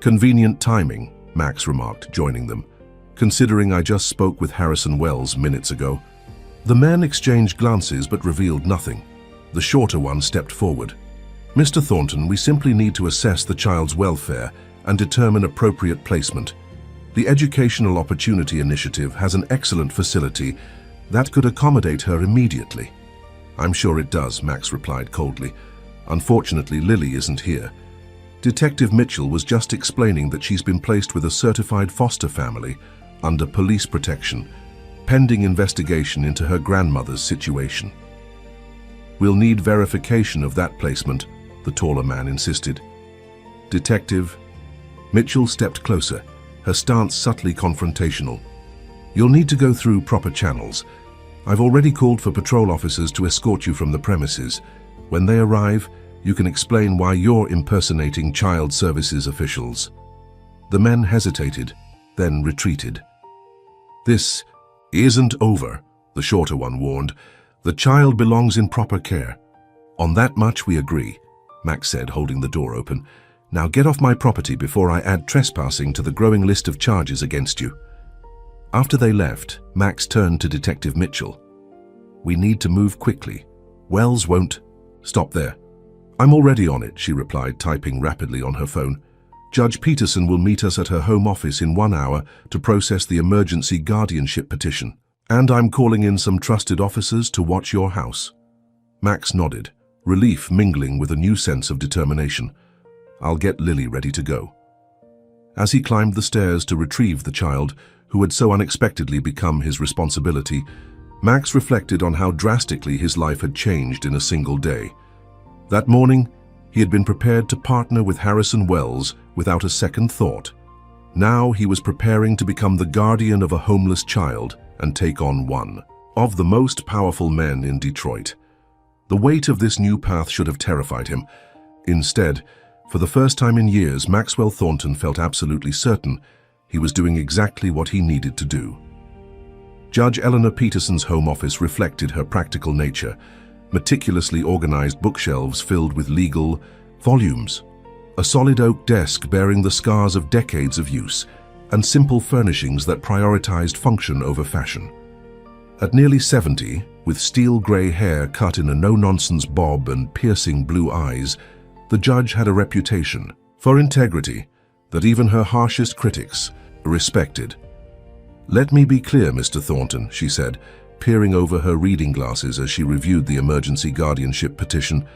"Convenient timing," Max remarked, joining them, "considering I just spoke with Harrison Wells minutes ago." The men exchanged glances but revealed nothing. The shorter one stepped forward. "Mr. Thornton, we simply need to assess the child's welfare and determine appropriate placement. The Educational Opportunity Initiative has an excellent facility that could accommodate her immediately." "I'm sure it does," Max replied coldly. "Unfortunately, Lily isn't here. Detective Mitchell was just explaining that she's been placed with a certified foster family under police protection, pending investigation into her grandmother's situation. We'll need verification of that placement, the taller man insisted. Detective Mitchell stepped closer, her stance subtly confrontational. You'll need to go through proper channels. I've already called for patrol officers to escort you from the premises. When they arrive, you can explain why you're impersonating child services officials. The men hesitated, then retreated. This isn't over, the shorter one warned. The child belongs in proper care. On that much we agree, Max said, holding the door open. Now get off my property before I add trespassing to the growing list of charges against you. After they left, Max turned to Detective Mitchell. We need to move quickly. Wells won't. Stop there. I'm already on it, she replied, typing rapidly on her phone. Judge Peterson will meet us at her home office in 1 hour to process the emergency guardianship petition. And I'm calling in some trusted officers to watch your house. Max nodded, relief mingling with a new sense of determination. I'll get Lily ready to go. As he climbed the stairs to retrieve the child, who had so unexpectedly become his responsibility, Max reflected on how drastically his life had changed in a single day. That morning, he had been prepared to partner with Harrison Wells without a second thought. Now he was preparing to become the guardian of a homeless child and take on one of the most powerful men in Detroit. The weight of this new path should have terrified him. Instead, for the first time in years, Maxwell Thornton felt absolutely certain he was doing exactly what he needed to do. Judge Eleanor Peterson's home office reflected her practical nature, meticulously organized bookshelves filled with legal volumes, a solid oak desk bearing the scars of decades of use, and simple furnishings that prioritized function over fashion. At nearly 70, with steel gray hair cut in a no-nonsense bob and piercing blue eyes, the judge had a reputation for integrity that even her harshest critics respected. Let me be clear, Mr. Thornton, she said, peering over her reading glasses as she reviewed the emergency guardianship petition.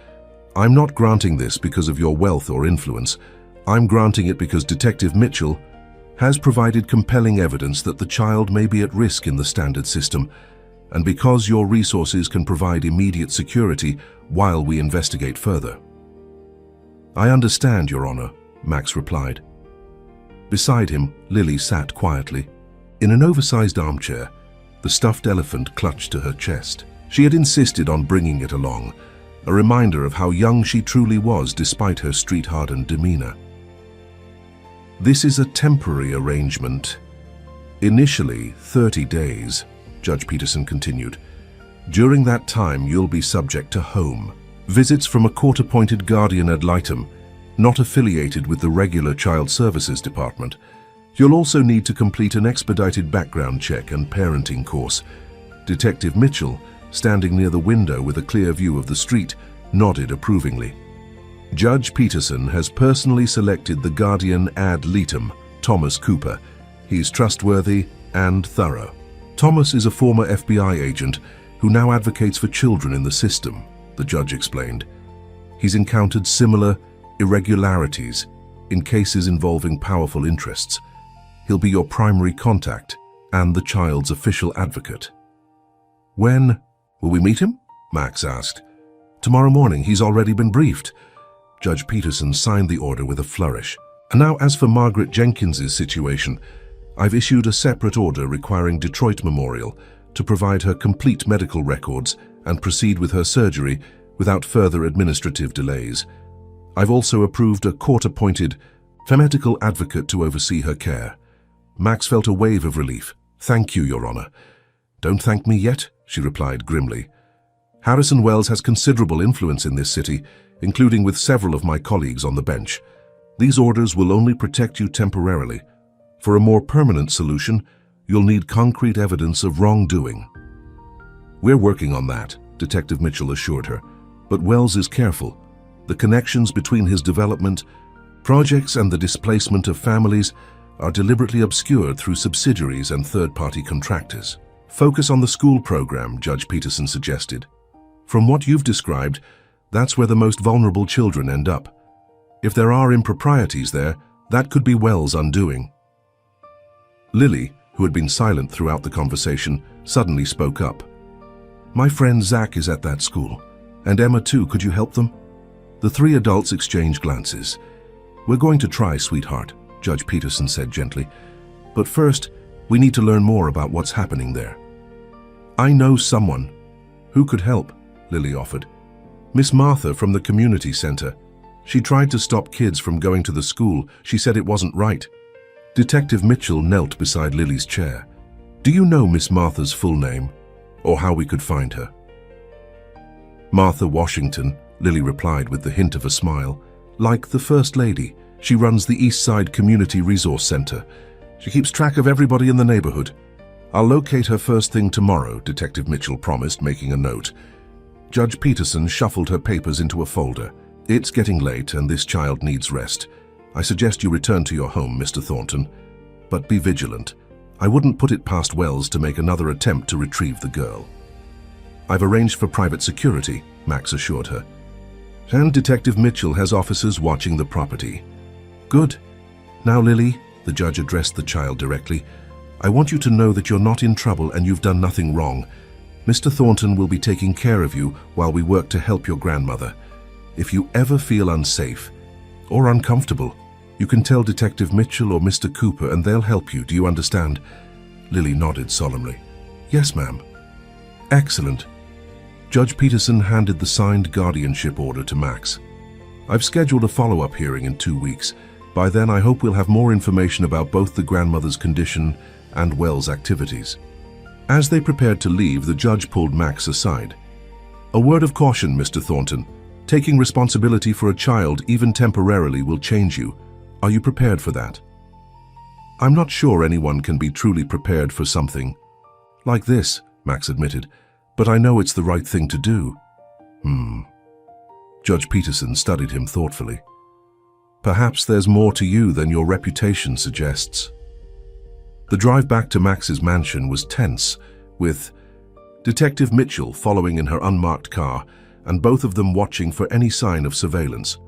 I'm not granting this because of your wealth or influence. I'm granting it because Detective Mitchell has provided compelling evidence that the child may be at risk in the standard system, and because your resources can provide immediate security while we investigate further. I understand, Your Honor, Max replied. Beside him, Lily sat quietly. In an oversized armchair, the stuffed elephant clutched to her chest. She had insisted on bringing it along, a reminder of how young she truly was despite her street-hardened demeanor. This is a temporary arrangement. Initially, 30 days, Judge Peterson continued. During that time, you'll be subject to home visits from a court-appointed guardian ad litem, not affiliated with the regular Child Services Department. You'll also need to complete an expedited background check and parenting course. Detective Mitchell, standing near the window with a clear view of the street, nodded approvingly. Judge Peterson has personally selected the guardian ad litem, Thomas Cooper. He's trustworthy and thorough. Thomas is a former FBI agent who now advocates for children in the system, the judge explained. He's encountered similar irregularities in cases involving powerful interests. He'll be your primary contact and the child's official advocate. When will we meet him? Max asked. Tomorrow morning. He's already been briefed. Judge Peterson signed the order with a flourish. And now, as for Margaret Jenkins's situation, I've issued a separate order requiring Detroit Memorial to provide her complete medical records and proceed with her surgery without further administrative delays. I've also approved a court-appointed medical advocate to oversee her care. Max felt a wave of relief. Thank you, Your Honor. Don't thank me yet, she replied grimly. Harrison Wells has considerable influence in this city, including with several of my colleagues on the bench. These orders will only protect you temporarily. For a more permanent solution, you'll need concrete evidence of wrongdoing. We're working on that, Detective Mitchell assured her. But Wells is careful. The connections between his development projects and the displacement of families are deliberately obscured through subsidiaries and third-party contractors. Focus on the school program, Judge Peterson suggested. From what you've described, that's where the most vulnerable children end up. If there are improprieties there, that could be Wells' undoing. Lily, who had been silent throughout the conversation, suddenly spoke up. My friend Zach is at that school, and Emma too. Could you help them? The three adults exchanged glances. We're going to try, sweetheart, Judge Peterson said gently. But first, we need to learn more about what's happening there. I know someone. Who could help? Lily offered. Miss Martha from the community center. She tried to stop kids from going to the school. She said it wasn't right. Detective Mitchell knelt beside Lily's chair. Do you know Miss Martha's full name, or how we could find her? Martha Washington, Lily replied with the hint of a smile. Like the First Lady, she runs the East Side Community Resource Center. She keeps track of everybody in the neighborhood. I'll locate her first thing tomorrow, Detective Mitchell promised, making a note. Judge Peterson shuffled her papers into a folder. It's getting late and this child needs rest. I suggest you return to your home, Mr. Thornton. But be vigilant. I wouldn't put it past Wells to make another attempt to retrieve the girl. I've arranged for private security, Max assured her. And Detective Mitchell has officers watching the property. Good. Now, Lily, the judge addressed the child directly, I want you to know that you're not in trouble and you've done nothing wrong. Mr. Thornton will be taking care of you while we work to help your grandmother. If you ever feel unsafe or uncomfortable, you can tell Detective Mitchell or Mr. Cooper and they'll help you. Do you understand? Lily nodded solemnly. Yes, ma'am. Excellent. Judge Peterson handed the signed guardianship order to Max. I've scheduled a follow-up hearing in 2 weeks. By then, I hope we'll have more information about both the grandmother's condition and Wells' activities. As they prepared to leave, the judge pulled Max aside. A word of caution, Mr. Thornton. Taking responsibility for a child, even temporarily, will change you. Are you prepared for that? I'm not sure anyone can be truly prepared for something like this, Max admitted, but I know it's the right thing to do. Judge Peterson studied him thoughtfully. Perhaps there's more to you than your reputation suggests. The drive back to Max's mansion was tense, with Detective Mitchell following in her unmarked car and both of them watching for any sign of surveillance.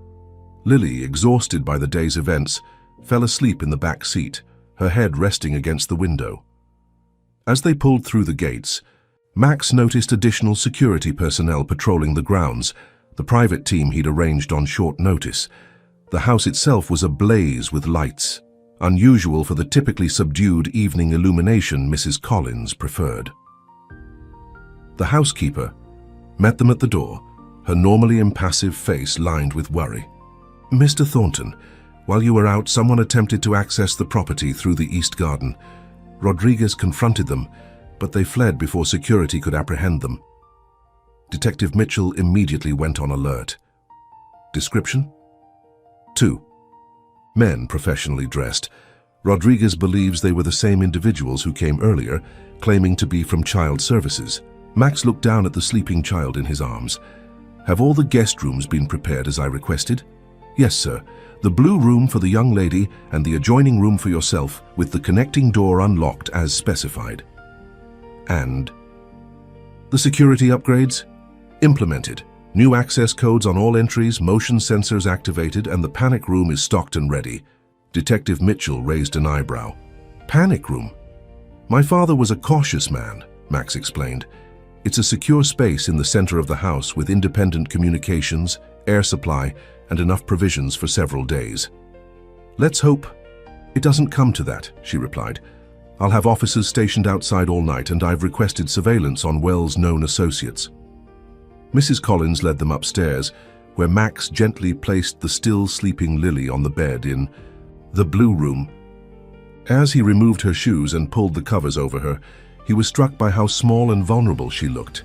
Lily, exhausted by the day's events, fell asleep in the back seat, her head resting against the window. As they pulled through the gates, Max noticed additional security personnel patrolling the grounds, the private team he'd arranged on short notice. The house itself was ablaze with lights, unusual for the typically subdued evening illumination Mrs. Collins preferred. The housekeeper met them at the door, her normally impassive face lined with worry. Mr. Thornton, while you were out, someone attempted to access the property through the east garden. Rodriguez confronted them, but they fled before security could apprehend them. Detective Mitchell immediately went on alert. Description? 2. Men professionally dressed. Rodriguez believes they were the same individuals who came earlier, claiming to be from child services. Max looked down at the sleeping child in his arms. Have all the guest rooms been prepared as I requested? Yes, sir. The blue room for the young lady and the adjoining room for yourself, with the connecting door unlocked as specified. And the security upgrades? Implemented. New access codes on all entries, motion sensors activated, and the panic room is stocked and ready. Detective Mitchell raised an eyebrow. Panic room? My father was a cautious man, Max explained. It's a secure space in the center of the house with independent communications, air supply, and enough provisions for several days. Let's hope it doesn't come to that, she replied. I'll have officers stationed outside all night, and I've requested surveillance on Wells' known associates. Mrs. Collins led them upstairs, where Max gently placed the still sleeping Lily on the bed in the blue room. As he removed her shoes and pulled the covers over her, he was struck by how small and vulnerable she looked.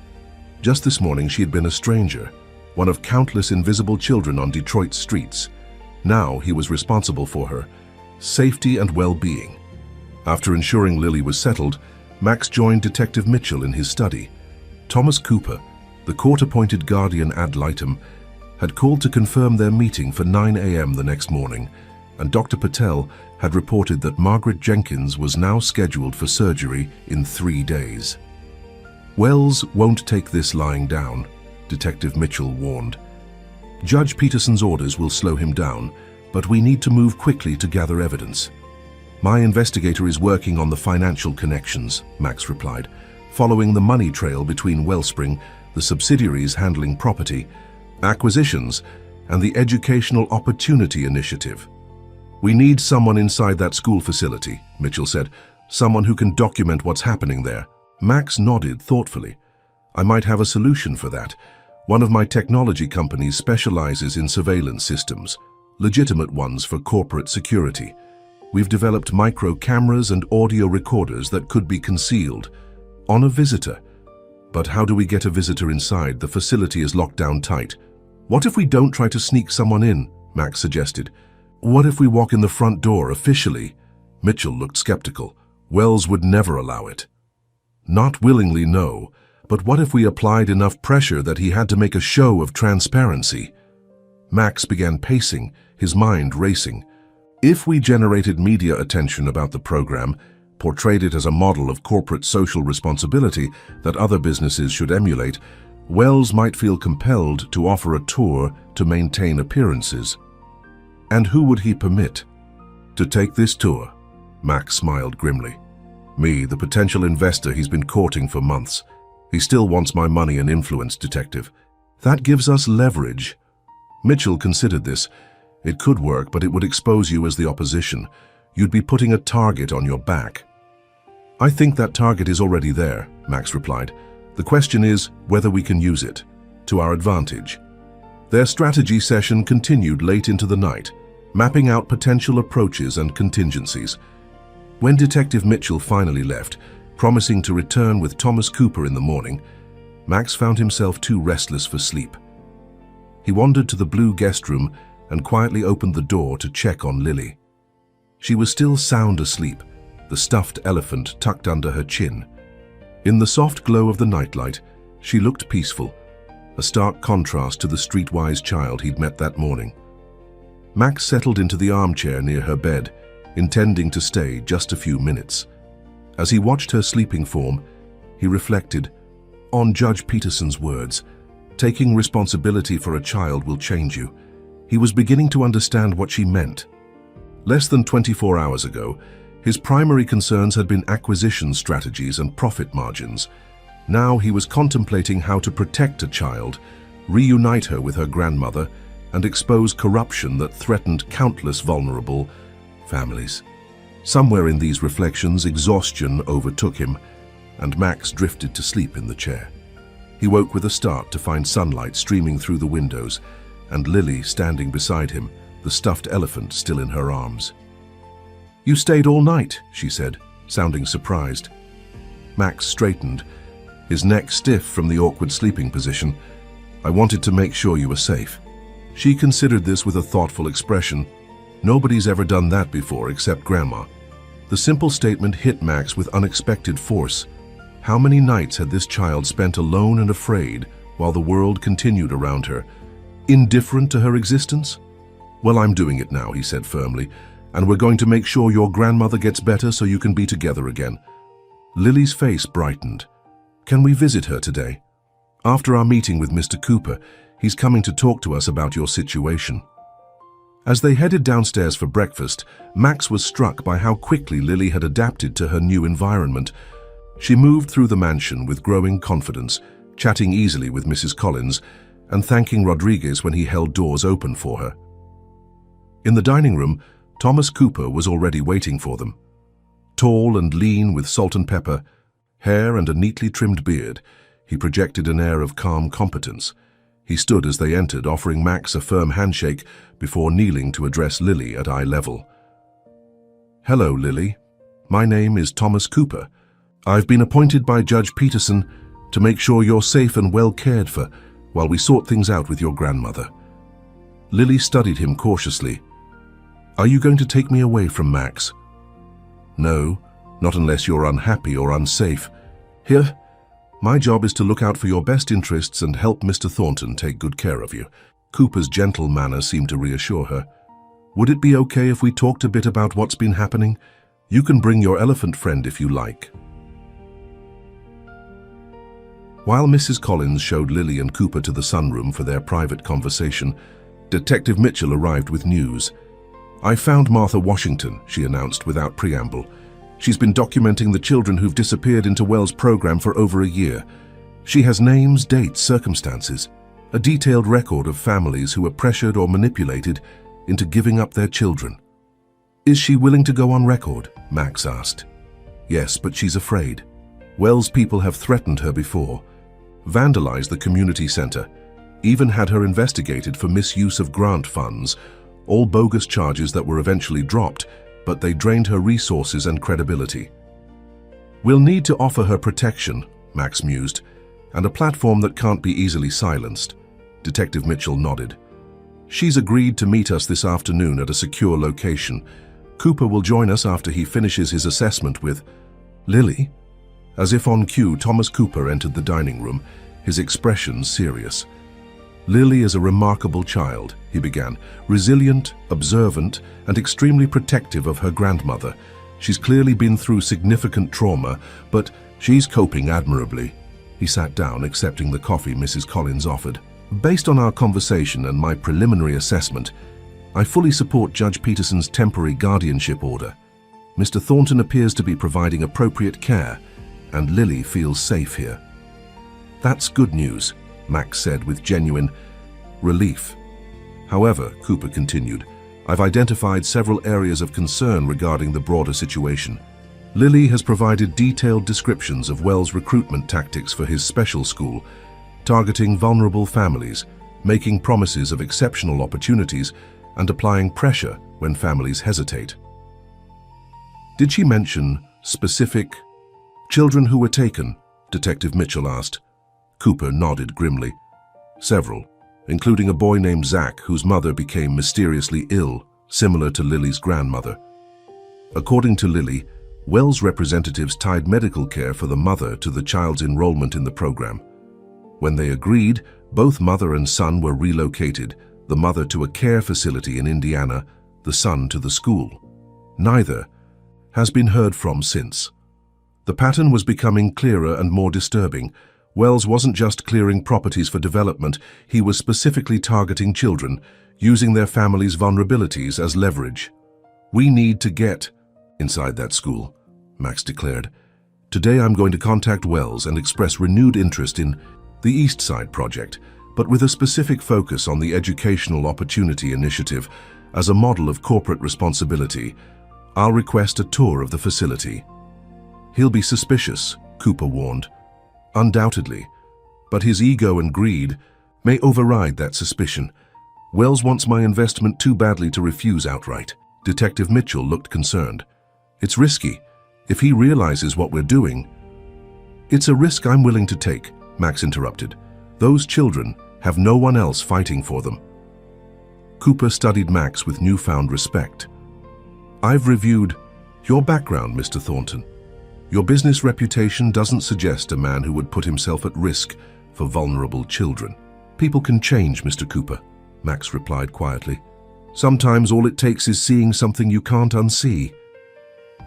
Just this morning she had been a stranger, one of countless invisible children on Detroit's streets. Now he was responsible for her safety and well-being. After ensuring Lily was settled, Max joined Detective Mitchell in his study. Thomas Cooper, the court-appointed guardian ad litem, had called to confirm their meeting for 9 a.m. the next morning, and Dr. Patel had reported that Margaret Jenkins was now scheduled for surgery in 3 days. Wells won't take this lying down, Detective Mitchell warned. Judge Peterson's orders will slow him down, but we need to move quickly to gather evidence. My investigator is working on the financial connections, Max replied, following the money trail between Wellspring, the subsidiaries handling property, acquisitions, and the Educational Opportunity Initiative. We need someone inside that school facility, Mitchell said, someone who can document what's happening there. Max nodded thoughtfully. I might have a solution for that. One of my technology companies specializes in surveillance systems, legitimate ones for corporate security. We've developed micro cameras and audio recorders that could be concealed on a visitor. But how do we get a visitor inside? The facility is locked down tight. What if we don't try to sneak someone in? Max suggested. What if we walk in the front door officially? Mitchell looked skeptical. Wells would never allow it. Not willingly, no. But what if we applied enough pressure that he had to make a show of transparency? Max began pacing, his mind racing. If we generated media attention about the program, portrayed it as a model of corporate social responsibility that other businesses should emulate, Wells might feel compelled to offer a tour to maintain appearances. And who would he permit to take this tour? Max smiled grimly. Me, the potential investor he's been courting for months. He still wants my money and influence, detective. That gives us leverage. Mitchell considered this. It could work, but it would expose you as the opposition. You'd be putting a target on your back. I think that target is already there, Max replied. The question is whether we can use it to our advantage. Their strategy session continued late into the night, mapping out potential approaches and contingencies. When Detective Mitchell finally left, promising to return with Thomas Cooper in the morning, Max found himself too restless for sleep. He wandered to the blue guest room and quietly opened the door to check on Lily. She was still sound asleep, the stuffed elephant tucked under her chin. In the soft glow of the nightlight, she looked peaceful, a stark contrast to the streetwise child he'd met that morning. Max settled into the armchair near her bed, intending to stay just a few minutes. As he watched her sleeping form, he reflected on Judge Peterson's words, taking responsibility for a child will change you. He was beginning to understand what she meant. Less than 24 hours ago, his primary concerns had been acquisition strategies and profit margins. Now he was contemplating how to protect a child, reunite her with her grandmother, and expose corruption that threatened countless vulnerable families. Somewhere in these reflections, exhaustion overtook him, and Max drifted to sleep in the chair. He woke with a start to find sunlight streaming through the windows, and Lily standing beside him, the stuffed elephant still in her arms. "You stayed all night," she said, sounding surprised. Max straightened, his neck stiff from the awkward sleeping position. "I wanted to make sure you were safe." She considered this with a thoughtful expression. Nobody's ever done that before except Grandma. The simple statement hit Max with unexpected force. How many nights had this child spent alone and afraid while the world continued around her, indifferent to her existence? "Well, I'm doing it now," he said firmly, "and we're going to make sure your grandmother gets better so you can be together again." Lily's face brightened. "Can we visit her today? After our meeting with Mr. Cooper, he's coming to talk to us about your situation." As they headed downstairs for breakfast, Max was struck by how quickly Lily had adapted to her new environment. She moved through the mansion with growing confidence, chatting easily with Mrs. Collins and thanking Rodriguez when he held doors open for her. In the dining room, Thomas Cooper was already waiting for them. Tall and lean with salt and pepper, hair and a neatly trimmed beard, he projected an air of calm competence. He stood as they entered, offering Max a firm handshake before kneeling to address Lily at eye level. "Hello, Lily. My name is Thomas Cooper. I've been appointed by Judge Peterson to make sure you're safe and well cared for while we sort things out with your grandmother." Lily studied him cautiously. "Are you going to take me away from Max?" "No, not unless you're unhappy or unsafe. Here, my job is to look out for your best interests and help Mr. Thornton take good care of you." Cooper's gentle manner seemed to reassure her. "Would it be okay if we talked a bit about what's been happening? You can bring your elephant friend if you like." While Mrs. Collins showed Lily and Cooper to the sunroom for their private conversation, Detective Mitchell arrived with news. "I found Martha Washington," she announced without preamble. "She's been documenting the children who've disappeared into Wells' program for over a year. She has names, dates, circumstances, a detailed record of families who were pressured or manipulated into giving up their children." "Is she willing to go on record?" Max asked. "Yes, but she's afraid. Wells' people have threatened her before, vandalized the community center, even had her investigated for misuse of grant funds, all bogus charges that were eventually dropped, but they drained her resources and credibility. We'll need to offer her protection," Max mused, "and a platform that can't be easily silenced." Detective Mitchell nodded. "She's agreed to meet us this afternoon at a secure location. Cooper will join us after he finishes his assessment with Lily." As if on cue, Thomas Cooper entered the dining room, his expression serious. "Lily is a remarkable child," he began, "resilient, observant, and extremely protective of her grandmother. She's clearly been through significant trauma, but she's coping admirably." He sat down, accepting the coffee Mrs. Collins offered. "Based on our conversation and my preliminary assessment, I fully support Judge Peterson's temporary guardianship order. Mr. Thornton appears to be providing appropriate care, and Lily feels safe here." "That's good news," Max said with genuine relief. "However," Cooper continued, "I've identified several areas of concern regarding the broader situation. Lily has provided detailed descriptions of Wells' recruitment tactics for his special school, targeting vulnerable families, making promises of exceptional opportunities, and applying pressure when families hesitate." "Did she mention specific children who were taken?" Detective Mitchell asked. Cooper nodded grimly. "Several, including a boy named Zach, whose mother became mysteriously ill, similar to Lily's grandmother. According to Lily, Wells representatives tied medical care for the mother to the child's enrollment in the program. When they agreed, both mother and son were relocated, the mother to a care facility in Indiana, the son to the school. Neither has been heard from since. The pattern was becoming clearer and more disturbing. Wells wasn't just clearing properties for development, he was specifically targeting children, using their families' vulnerabilities as leverage. "We need to get inside that school," Max declared. "Today I'm going to contact Wells and express renewed interest in the East Side project, but with a specific focus on the Educational Opportunity Initiative as a model of corporate responsibility. I'll request a tour of the facility." "He'll be suspicious," Cooper warned. "Undoubtedly, but his ego and greed may override that suspicion. Wells wants my investment too badly to refuse outright." Detective Mitchell looked concerned. "It's risky. If he realizes what we're doing—" "It's a risk I'm willing to take," Max interrupted. "Those children have no one else fighting for them." Cooper studied Max with newfound respect. "I've reviewed your background, Mr. Thornton. Your business reputation doesn't suggest a man who would put himself at risk for vulnerable children." "People can change, Mr. Cooper," Max replied quietly. "Sometimes all it takes is seeing something you can't unsee."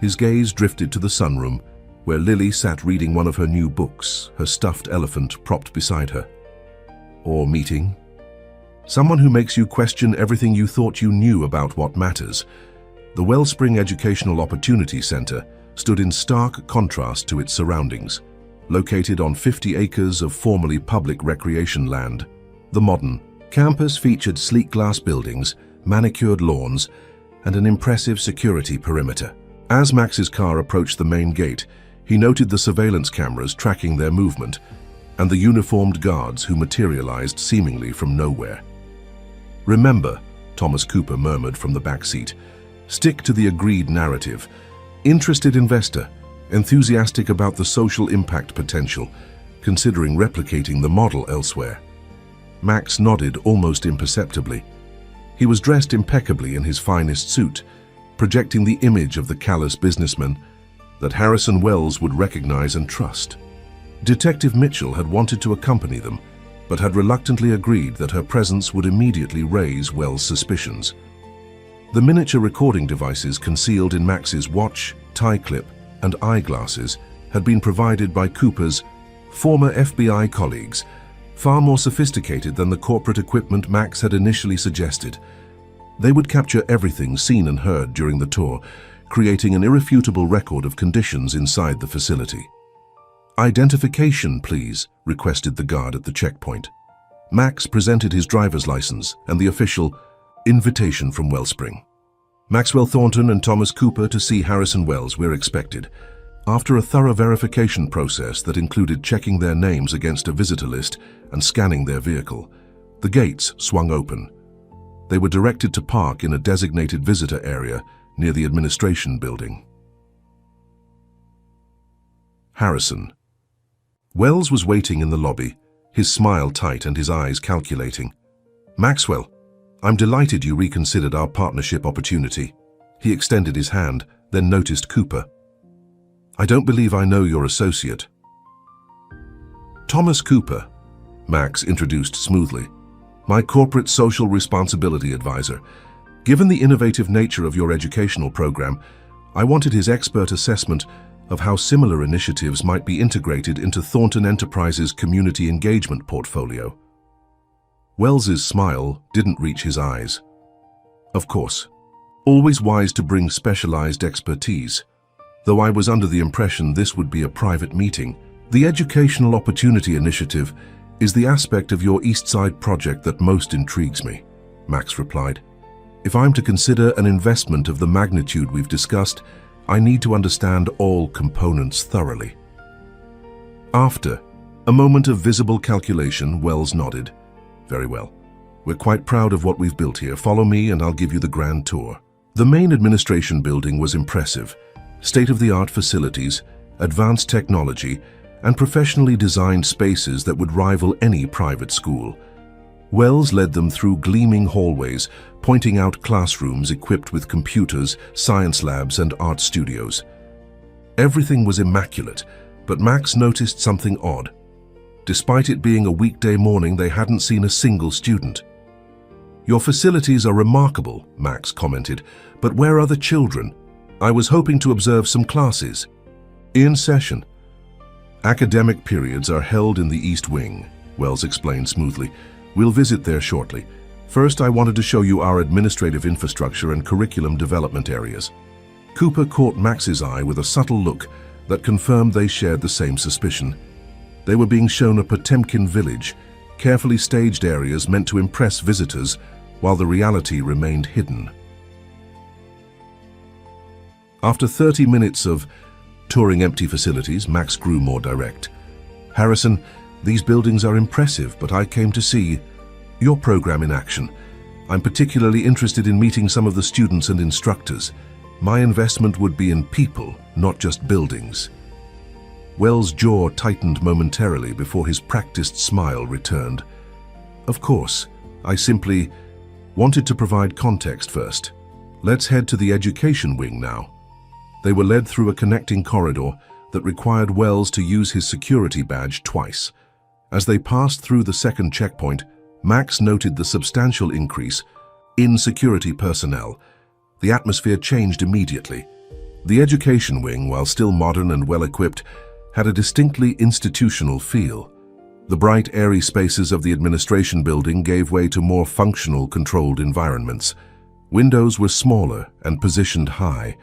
His gaze drifted to the sunroom, where Lily sat reading one of her new books, her stuffed elephant propped beside her. "Or meeting someone who makes you question everything you thought you knew about what matters." The Wellspring Educational Opportunity Center stood in stark contrast to its surroundings. Located on 50 acres of formerly public recreation land, the modern campus featured sleek glass buildings, manicured lawns, and an impressive security perimeter. As Max's car approached the main gate, he noted the surveillance cameras tracking their movement and the uniformed guards who materialized seemingly from nowhere. "Remember," Thomas Cooper murmured from the back seat, "stick to the agreed narrative. Interested investor, enthusiastic about the social impact potential, considering replicating the model elsewhere." Max nodded almost imperceptibly. He was dressed impeccably in his finest suit, projecting the image of the callous businessman that Harrison Wells would recognize and trust. Detective Mitchell had wanted to accompany them, but had reluctantly agreed that her presence would immediately raise Wells' suspicions. The miniature recording devices concealed in Max's watch, tie clip, and eyeglasses had been provided by Cooper's former FBI colleagues, far more sophisticated than the corporate equipment Max had initially suggested. They would capture everything seen and heard during the tour, creating an irrefutable record of conditions inside the facility. "Identification, please," requested the guard at the checkpoint. Max presented his driver's license and the official invitation from Wellspring. "Maxwell Thornton and Thomas Cooper to see Harrison Wells, we're expected." After a thorough verification process that included checking their names against a visitor list and scanning their vehicle, the gates swung open. They were directed to park in a designated visitor area near the administration building. Harrison. Wells was waiting in the lobby, his smile tight and his eyes calculating. "Maxwell, I'm delighted you reconsidered our partnership opportunity." He extended his hand, then noticed Cooper. "I don't believe I know your associate." "Thomas Cooper," Max introduced smoothly. "My corporate social responsibility advisor. Given the innovative nature of your educational program, I wanted his expert assessment of how similar initiatives might be integrated into Thornton Enterprises' community engagement portfolio." Wells's smile didn't reach his eyes. "Of course. Always wise to bring specialized expertise. Though I was under the impression this would be a private meeting. The Educational Opportunity Initiative is the aspect of your East Side project that most intrigues me," Max replied. "If I'm to consider an investment of the magnitude we've discussed, I need to understand all components thoroughly." After a moment of visible calculation, Wells nodded. "Very well. We're quite proud of what we've built here. Follow me and I'll give you the grand tour." The main administration building was impressive. State-of-the-art facilities, advanced technology, and professionally designed spaces that would rival any private school. Wells led them through gleaming hallways, pointing out classrooms equipped with computers, science labs, and art studios. Everything was immaculate, but Max noticed something odd. Despite it being a weekday morning, they hadn't seen a single student. "Your facilities are remarkable," Max commented, "but where are the children? I was hoping to observe some classes." "In session. Academic periods are held in the East Wing," Wells explained smoothly. "We'll visit there shortly. First, I wanted to show you our administrative infrastructure and curriculum development areas." Cooper caught Max's eye with a subtle look that confirmed they shared the same suspicion. They were being shown a Potemkin village, carefully staged areas meant to impress visitors, while the reality remained hidden. After 30 minutes of touring empty facilities, Max grew more direct. "Harrison, these buildings are impressive, but I came to see your program in action. I'm particularly interested in meeting some of the students and instructors. My investment would be in people, not just buildings." Wells' jaw tightened momentarily before his practiced smile returned. "Of course, I simply wanted to provide context first. Let's head to the education wing now." They were led through a connecting corridor that required Wells to use his security badge twice. As they passed through the second checkpoint, Max noted the substantial increase in security personnel. The atmosphere changed immediately. The education wing, while still modern and well-equipped, had a distinctly institutional feel. The bright, airy spaces of the administration building gave way to more functional, controlled environments. Windows were smaller and positioned high.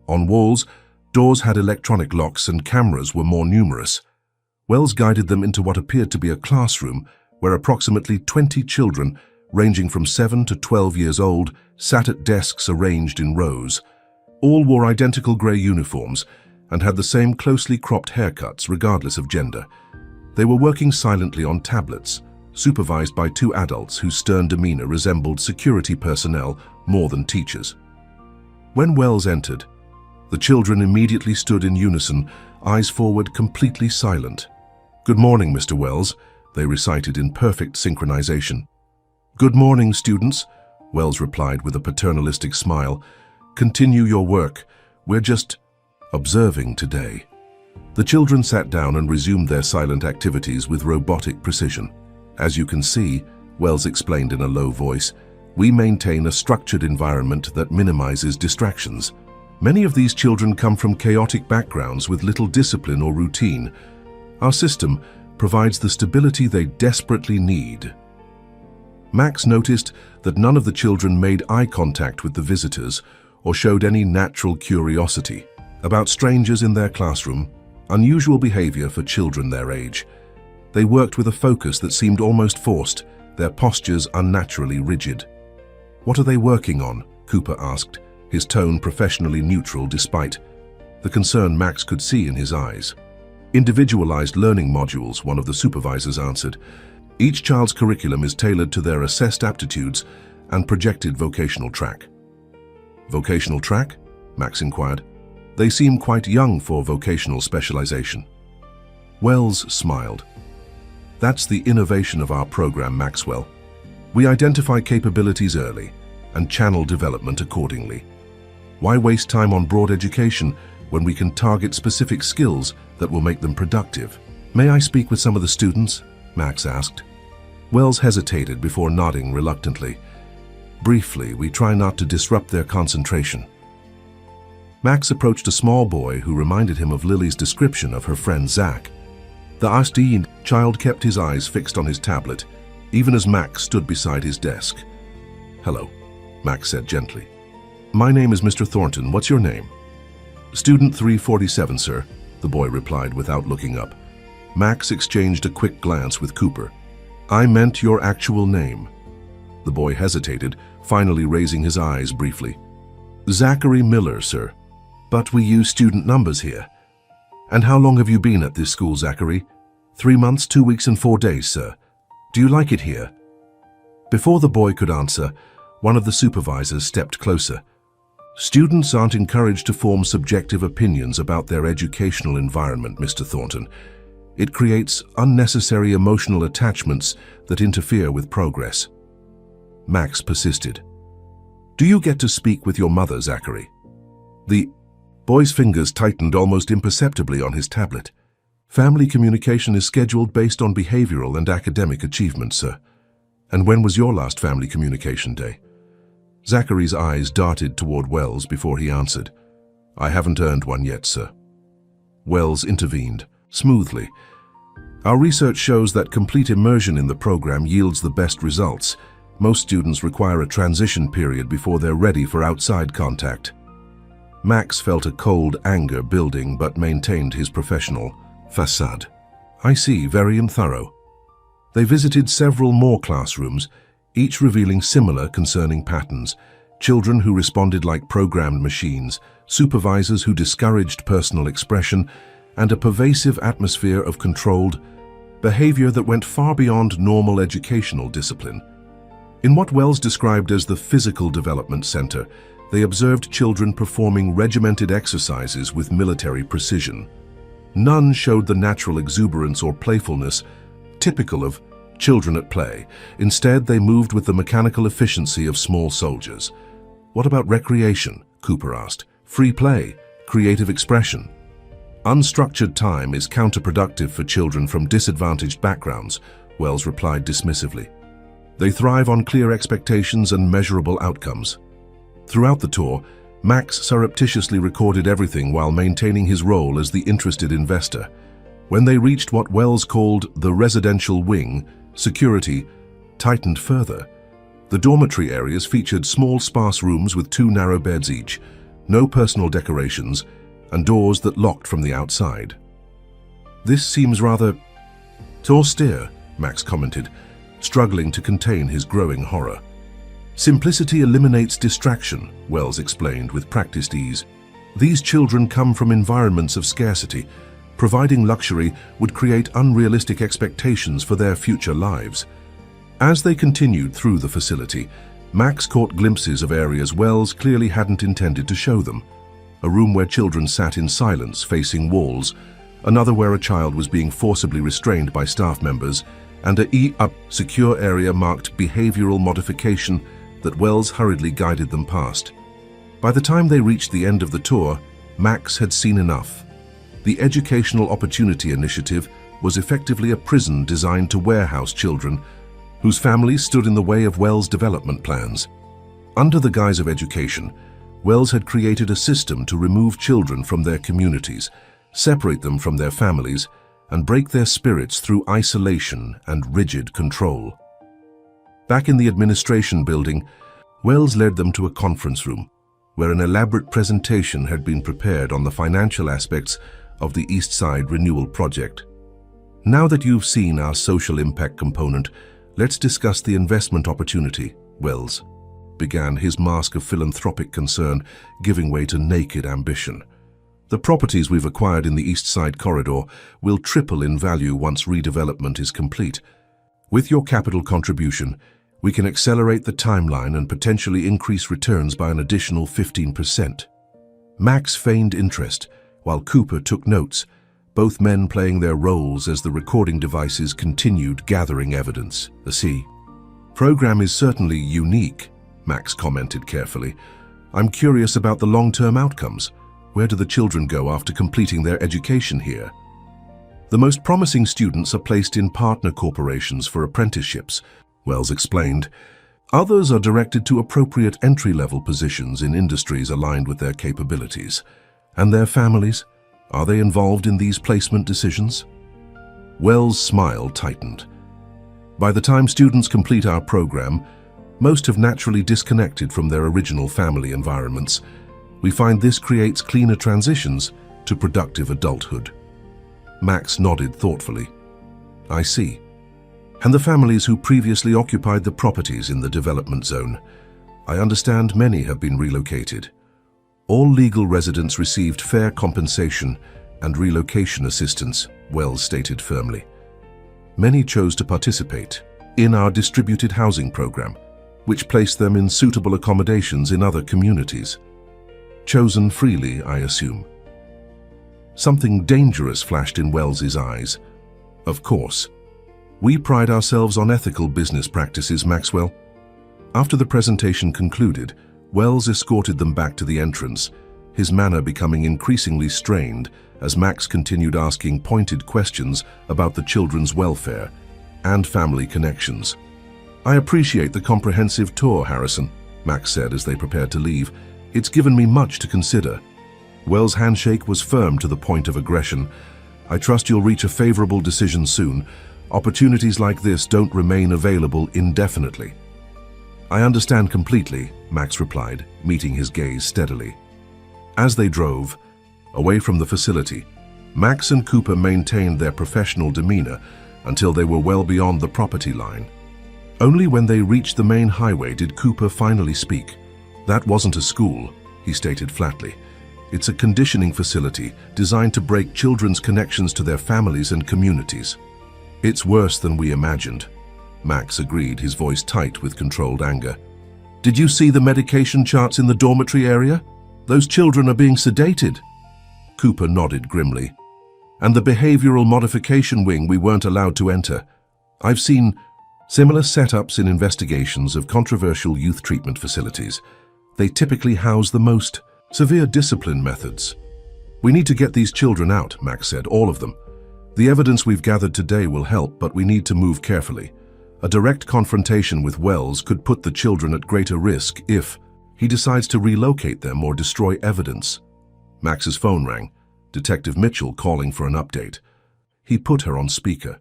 On walls, doors had electronic locks and cameras were more numerous. Wells guided them into what appeared to be a classroom where approximately 20 children, ranging from 7 to 12 years old, sat at desks arranged in rows. All wore identical grey uniforms and had the same closely cropped haircuts regardless of gender. They were working silently on tablets, supervised by two adults whose stern demeanor resembled security personnel more than teachers. When Wells entered, the children immediately stood in unison, eyes forward, completely silent. "Good morning, Mr. Wells," they recited in perfect synchronization. "Good morning, students," Wells replied with a paternalistic smile. "Continue your work. We're just observing today." The children sat down and resumed their silent activities with robotic precision. "As you can see," Wells explained in a low voice, "we maintain a structured environment that minimizes distractions. Many of these children come from chaotic backgrounds with little discipline or routine. Our system, provides the stability they desperately need. Max noticed that none of the children made eye contact with the visitors or showed any natural curiosity about strangers in their classroom, unusual behavior for children their age. They worked with a focus that seemed almost forced, their postures unnaturally rigid. "What are they working on?" Cooper asked, his tone professionally neutral despite the concern Max could see in his eyes. "Individualized learning modules," one of the supervisors answered. "Each child's curriculum is tailored to their assessed aptitudes and projected vocational track." "Vocational track?" Max inquired. "They seem quite young for vocational specialization." Wells smiled. "That's the innovation of our program, Maxwell. We identify capabilities early and channel development accordingly. Why waste time on broad education when we can target specific skills that will make them productive?" "May I speak with some of the students?" Max asked. Wells hesitated before nodding reluctantly. "Briefly, we try not to disrupt their concentration." Max approached a small boy who reminded him of Lily's description of her friend Zach. The ASD child kept his eyes fixed on his tablet, even as Max stood beside his desk. "Hello," Max said gently. "My name is Mr. Thornton. What's your name?" "Student 347, sir," the boy replied without looking up. Max exchanged a quick glance with Cooper. "I meant your actual name." The boy hesitated, finally raising his eyes briefly. "Zachary Miller, sir. But we use student numbers here." "And how long have you been at this school, Zachary?" 3 months, 2 weeks and 4 days, sir." "Do you like it here?" Before the boy could answer, one of the supervisors stepped closer. "Students aren't encouraged to form subjective opinions about their educational environment, Mr. Thornton. It creates unnecessary emotional attachments that interfere with progress." Max persisted. "Do you get to speak with your mother, Zachary?" The boy's fingers tightened almost imperceptibly on his tablet. "Family communication is scheduled based on behavioral and academic achievement, sir." "And when was your last family communication day?" Zachary's eyes darted toward Wells before he answered. "I haven't earned one yet, sir." Wells intervened, smoothly. "Our research shows that complete immersion in the program yields the best results. Most students require a transition period before they're ready for outside contact." Max felt a cold anger building but maintained his professional facade. "I see, very thorough." They visited several more classrooms, each revealing similar concerning patterns: children who responded like programmed machines, supervisors who discouraged personal expression, and a pervasive atmosphere of controlled behavior that went far beyond normal educational discipline. In what Wells described as the Physical Development Center, they observed children performing regimented exercises with military precision. None showed the natural exuberance or playfulness typical of children at play. Instead, they moved with the mechanical efficiency of small soldiers. "What about recreation?" Cooper asked. "Free play, creative expression?" "Unstructured time is counterproductive for children from disadvantaged backgrounds," Wells replied dismissively. "They thrive on clear expectations and measurable outcomes." Throughout the tour, Max surreptitiously recorded everything while maintaining his role as the interested investor. When they reached what Wells called the residential wing, security tightened further. The dormitory areas featured small, sparse rooms with 2 narrow beds each, no personal decorations, and doors that locked from the outside. "This seems rather austere," Max commented, struggling to contain his growing horror. "Simplicity eliminates distraction," Wells explained with practiced ease. "These children come from environments of scarcity. Providing luxury would create unrealistic expectations for their future lives." As they continued through the facility, Max caught glimpses of areas Wells clearly hadn't intended to show them. A room where children sat in silence facing walls, another where a child was being forcibly restrained by staff members, and a secure area marked behavioral modification that Wells hurriedly guided them past. By the time they reached the end of the tour, Max had seen enough. The Educational Opportunity Initiative was effectively a prison designed to warehouse children whose families stood in the way of Wells' development plans. Under the guise of education, Wells had created a system to remove children from their communities, separate them from their families, and break their spirits through isolation and rigid control. Back in the administration building, Wells led them to a conference room, where an elaborate presentation had been prepared on the financial aspects of the East Side Renewal Project. Now that you've seen our social impact component, let's discuss the investment opportunity, Wells began, his mask of philanthropic concern giving way to naked ambition. The properties we've acquired in the East Side corridor will triple in value once redevelopment is complete. With your capital contribution, we can accelerate the timeline and potentially increase returns by an additional 15%. Max feigned interest, while Cooper took notes, both men playing their roles as the recording devices continued gathering evidence. The program is certainly unique, Max commented carefully. I'm curious about the long-term outcomes. Where do the children go after completing their education here? The most promising students are placed in partner corporations for apprenticeships, Wells explained. Others are directed to appropriate entry-level positions in industries aligned with their capabilities. And their families? Are they involved in these placement decisions? Wells' smile tightened. By the time students complete our program, most have naturally disconnected from their original family environments. We find this creates cleaner transitions to productive adulthood. Max nodded thoughtfully. I see. And the families who previously occupied the properties in the development zone? I understand many have been relocated. All legal residents received fair compensation and relocation assistance, Wells stated firmly. Many chose to participate in our distributed housing program, which placed them in suitable accommodations in other communities. Chosen freely, I assume. Something dangerous flashed in Wells's eyes. Of course. We pride ourselves on ethical business practices, Maxwell. After the presentation concluded, Wells escorted them back to the entrance, his manner becoming increasingly strained as Max continued asking pointed questions about the children's welfare and family connections. I appreciate the comprehensive tour, Harrison, Max said as they prepared to leave. It's given me much to consider. Wells' handshake was firm to the point of aggression. I trust you'll reach a favorable decision soon. Opportunities like this don't remain available indefinitely. I understand completely, Max replied, meeting his gaze steadily. As they drove away from the facility, Max and Cooper maintained their professional demeanor until they were well beyond the property line. Only when they reached the main highway did Cooper finally speak. That wasn't a school, he stated flatly. It's a conditioning facility designed to break children's connections to their families and communities. It's worse than we imagined, Max agreed, his voice tight with controlled anger. Did you see the medication charts in the dormitory area? Those children are being sedated. Cooper nodded grimly. And the behavioral modification wing we weren't allowed to enter. I've seen similar setups in investigations of controversial youth treatment facilities. They typically house the most severe discipline methods. We need to get these children out, Max said, all of them. The evidence we've gathered today will help, but we need to move carefully. A direct confrontation with Wells could put the children at greater risk if he decides to relocate them or destroy evidence. Max's phone rang, Detective Mitchell calling for an update. He put her on speaker.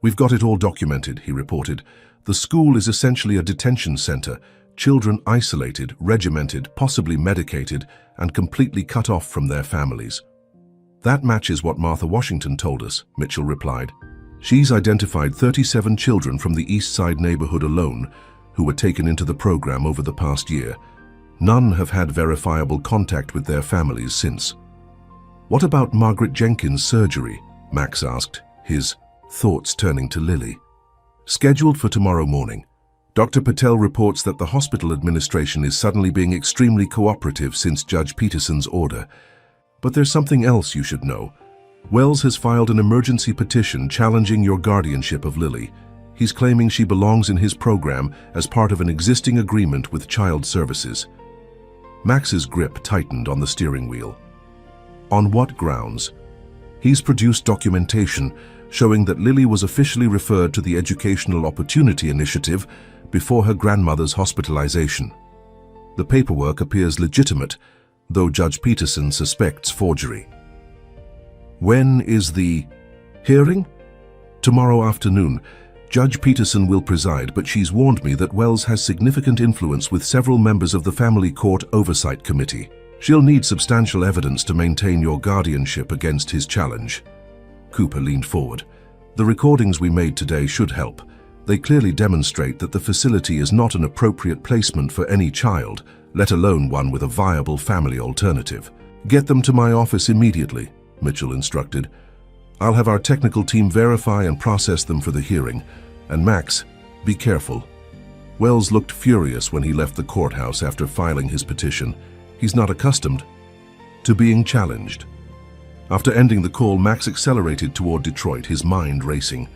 We've got it all documented, he reported. The school is essentially a detention center, children isolated, regimented, possibly medicated, and completely cut off from their families. That matches what Martha Washington told us, Mitchell replied. She's identified 37 children from the East Side neighborhood alone who were taken into the program over the past year. None have had verifiable contact with their families since. What about Margaret Jenkins' surgery? Max asked, his thoughts turning to Lily. Scheduled for tomorrow morning. Dr. Patel reports that the hospital administration is suddenly being extremely cooperative since Judge Peterson's order. But there's something else you should know. Wells has filed an emergency petition challenging your guardianship of Lily. He's claiming she belongs in his program as part of an existing agreement with Child Services. Max's grip tightened on the steering wheel. On what grounds? He's produced documentation showing that Lily was officially referred to the Educational Opportunity Initiative before her grandmother's hospitalization. The paperwork appears legitimate, though Judge Peterson suspects forgery. When is the Hearing? Tomorrow afternoon. Judge Peterson will preside, but she's warned me that Wells has significant influence with several members of the Family Court Oversight Committee. She'll need substantial evidence to maintain your guardianship against his challenge. Cooper leaned forward. The recordings we made today should help. They clearly demonstrate that the facility is not an appropriate placement for any child, let alone one with a viable family alternative. Get them to my office immediately, Mitchell instructed. I'll have our technical team verify and process them for the hearing. And Max, be careful. Wells looked furious when he left the courthouse after filing his petition. He's not accustomed to being challenged. After ending the call, Max accelerated toward Detroit, his mind racing.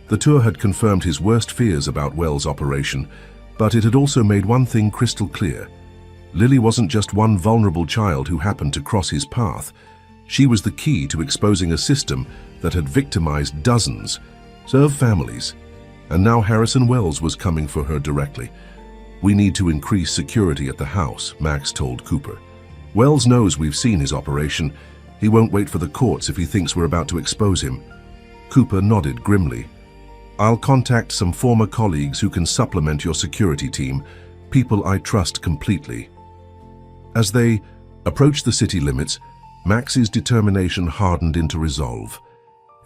The tour had confirmed his worst fears about Wells' operation, but it had also made one thing crystal clear. Lily wasn't just one vulnerable child who happened to cross his path. She was the key to exposing a system that had victimized dozens of families. And now Harrison Wells was coming for her directly. We need to increase security at the house, Max told Cooper. Wells knows we've seen his operation. He won't wait for the courts if he thinks we're about to expose him. Cooper nodded grimly. I'll contact some former colleagues who can supplement your security team, people I trust completely. As they approached the city limits, Max's determination hardened into resolve.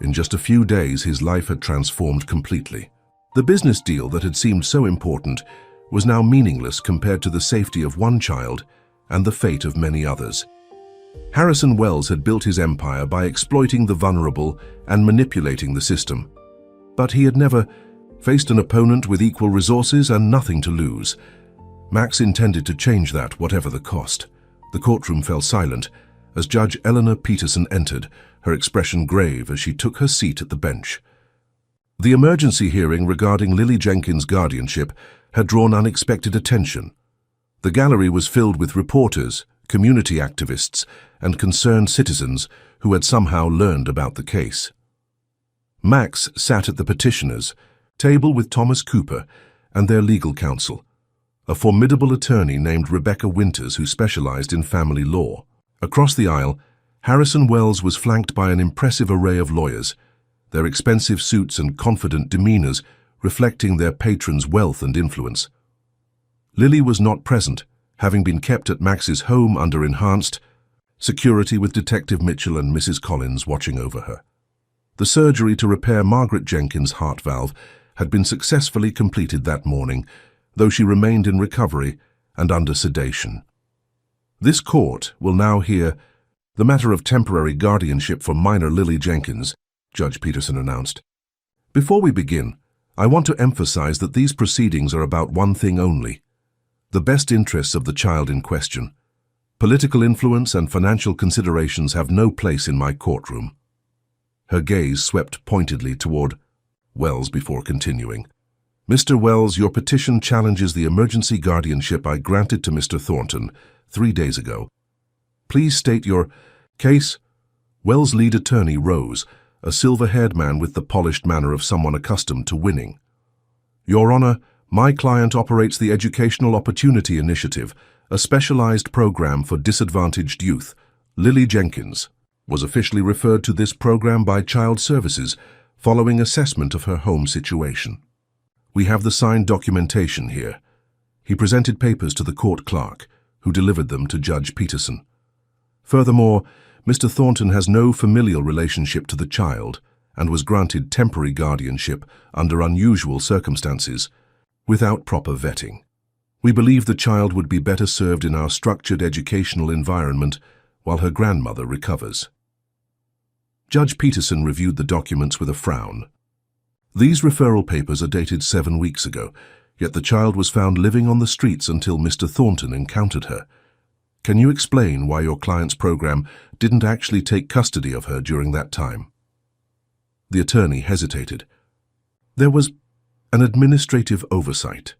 In just a few days, his life had transformed completely. The business deal that had seemed so important was now meaningless compared to the safety of one child and the fate of many others. Harrison Wells had built his empire by exploiting the vulnerable and manipulating the system. But he had never faced an opponent with equal resources and nothing to lose. Max intended to change that, whatever the cost. The courtroom fell silent as Judge Eleanor Peterson entered, her expression grave as she took her seat at the bench. The emergency hearing regarding Lily Jenkins' guardianship had drawn unexpected attention. The gallery was filled with reporters, community activists, and concerned citizens who had somehow learned about the case. Max sat at the petitioners' table with Thomas Cooper and their legal counsel, a formidable attorney named Rebecca Winters who specialized in family law. Across the aisle, Harrison Wells was flanked by an impressive array of lawyers, their expensive suits and confident demeanors reflecting their patron's wealth and influence. Lily was not present, having been kept at Max's home under enhanced security with Detective Mitchell and Mrs. Collins watching over her. The surgery to repair Margaret Jenkins' heart valve had been successfully completed that morning, though she remained in recovery and under sedation. This court will now hear the matter of temporary guardianship for minor Lily Jenkins, Judge Peterson announced. Before we begin, I want to emphasize that these proceedings are about one thing only: the best interests of the child in question. Political influence and financial considerations have no place in my courtroom. Her gaze swept pointedly toward Wells before continuing. Mr. Wells, your petition challenges the emergency guardianship I granted to Mr. Thornton 3 days ago. Please state your case. Wells' lead attorney rose, a silver-haired man with the polished manner of someone accustomed to winning. Your Honor, my client operates the Educational Opportunity Initiative, a specialized program for disadvantaged youth. Lily Jenkins was officially referred to this program by Child Services following assessment of her home situation. We have the signed documentation here. He presented papers to the court clerk, who delivered them to Judge Peterson. Furthermore, Mr. Thornton has no familial relationship to the child and was granted temporary guardianship under unusual circumstances, without proper vetting. We believe the child would be better served in our structured educational environment while her grandmother recovers. Judge Peterson reviewed the documents with a frown. These referral papers are dated 7 weeks ago, yet the child was found living on the streets until Mr. Thornton encountered her. Can you explain why your client's program didn't actually take custody of her during that time? The attorney hesitated. There was an administrative oversight.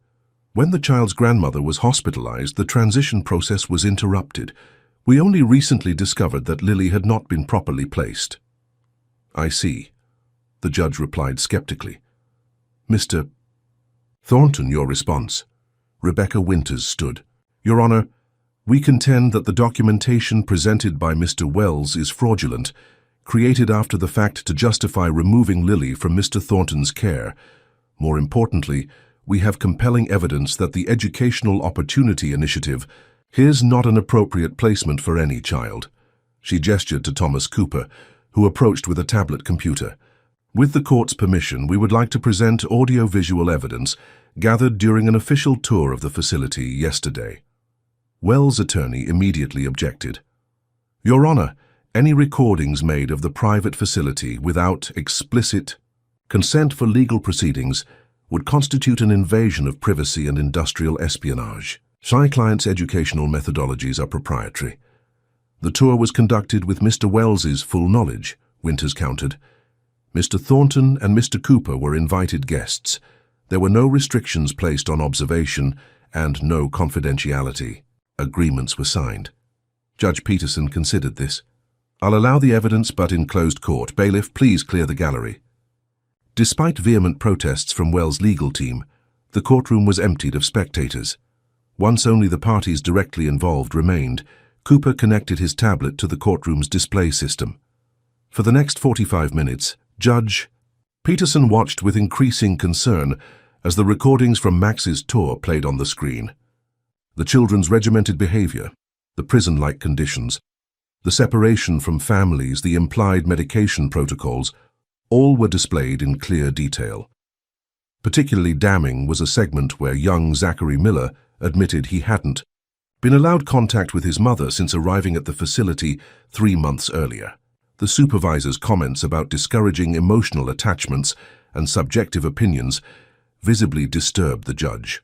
When the child's grandmother was hospitalized, the transition process was interrupted. We only recently discovered that Lily had not been properly placed. I see, the judge replied skeptically. Mr. Thornton, your response. Rebecca Winters stood. Your Honor, we contend that the documentation presented by Mr. Wells is fraudulent, created after the fact to justify removing Lily from Mr. Thornton's care. More importantly, we have compelling evidence that the Educational Opportunity Initiative is not an appropriate placement for any child. She gestured to Thomas Cooper, who approached with a tablet computer. With the court's permission, we would like to present audio-visual evidence gathered during an official tour of the facility yesterday. Wells' attorney immediately objected. Your Honor, any recordings made of the private facility without explicit consent for legal proceedings would constitute an invasion of privacy and industrial espionage. My client's educational methodologies are proprietary. The tour was conducted with Mr. Wells's full knowledge, Winters countered. Mr. Thornton and Mr. Cooper were invited guests. There were no restrictions placed on observation and no confidentiality. Agreements were signed. Judge Peterson considered this. I'll allow the evidence, but in closed court. Bailiff, please clear the gallery. Despite vehement protests from Wells' legal team, the courtroom was emptied of spectators. Once only the parties directly involved remained, Cooper connected his tablet to the courtroom's display system. For the next 45 minutes, Judge Peterson watched with increasing concern as the recordings from Max's tour played on the screen. The children's regimented behavior, the prison-like conditions, the separation from families, the implied medication protocols, all were displayed in clear detail. Particularly damning was a segment where young Zachary Miller admitted he hadn't been allowed contact with his mother since arriving at the facility 3 months earlier. The supervisor's comments about discouraging emotional attachments and subjective opinions visibly disturbed the judge.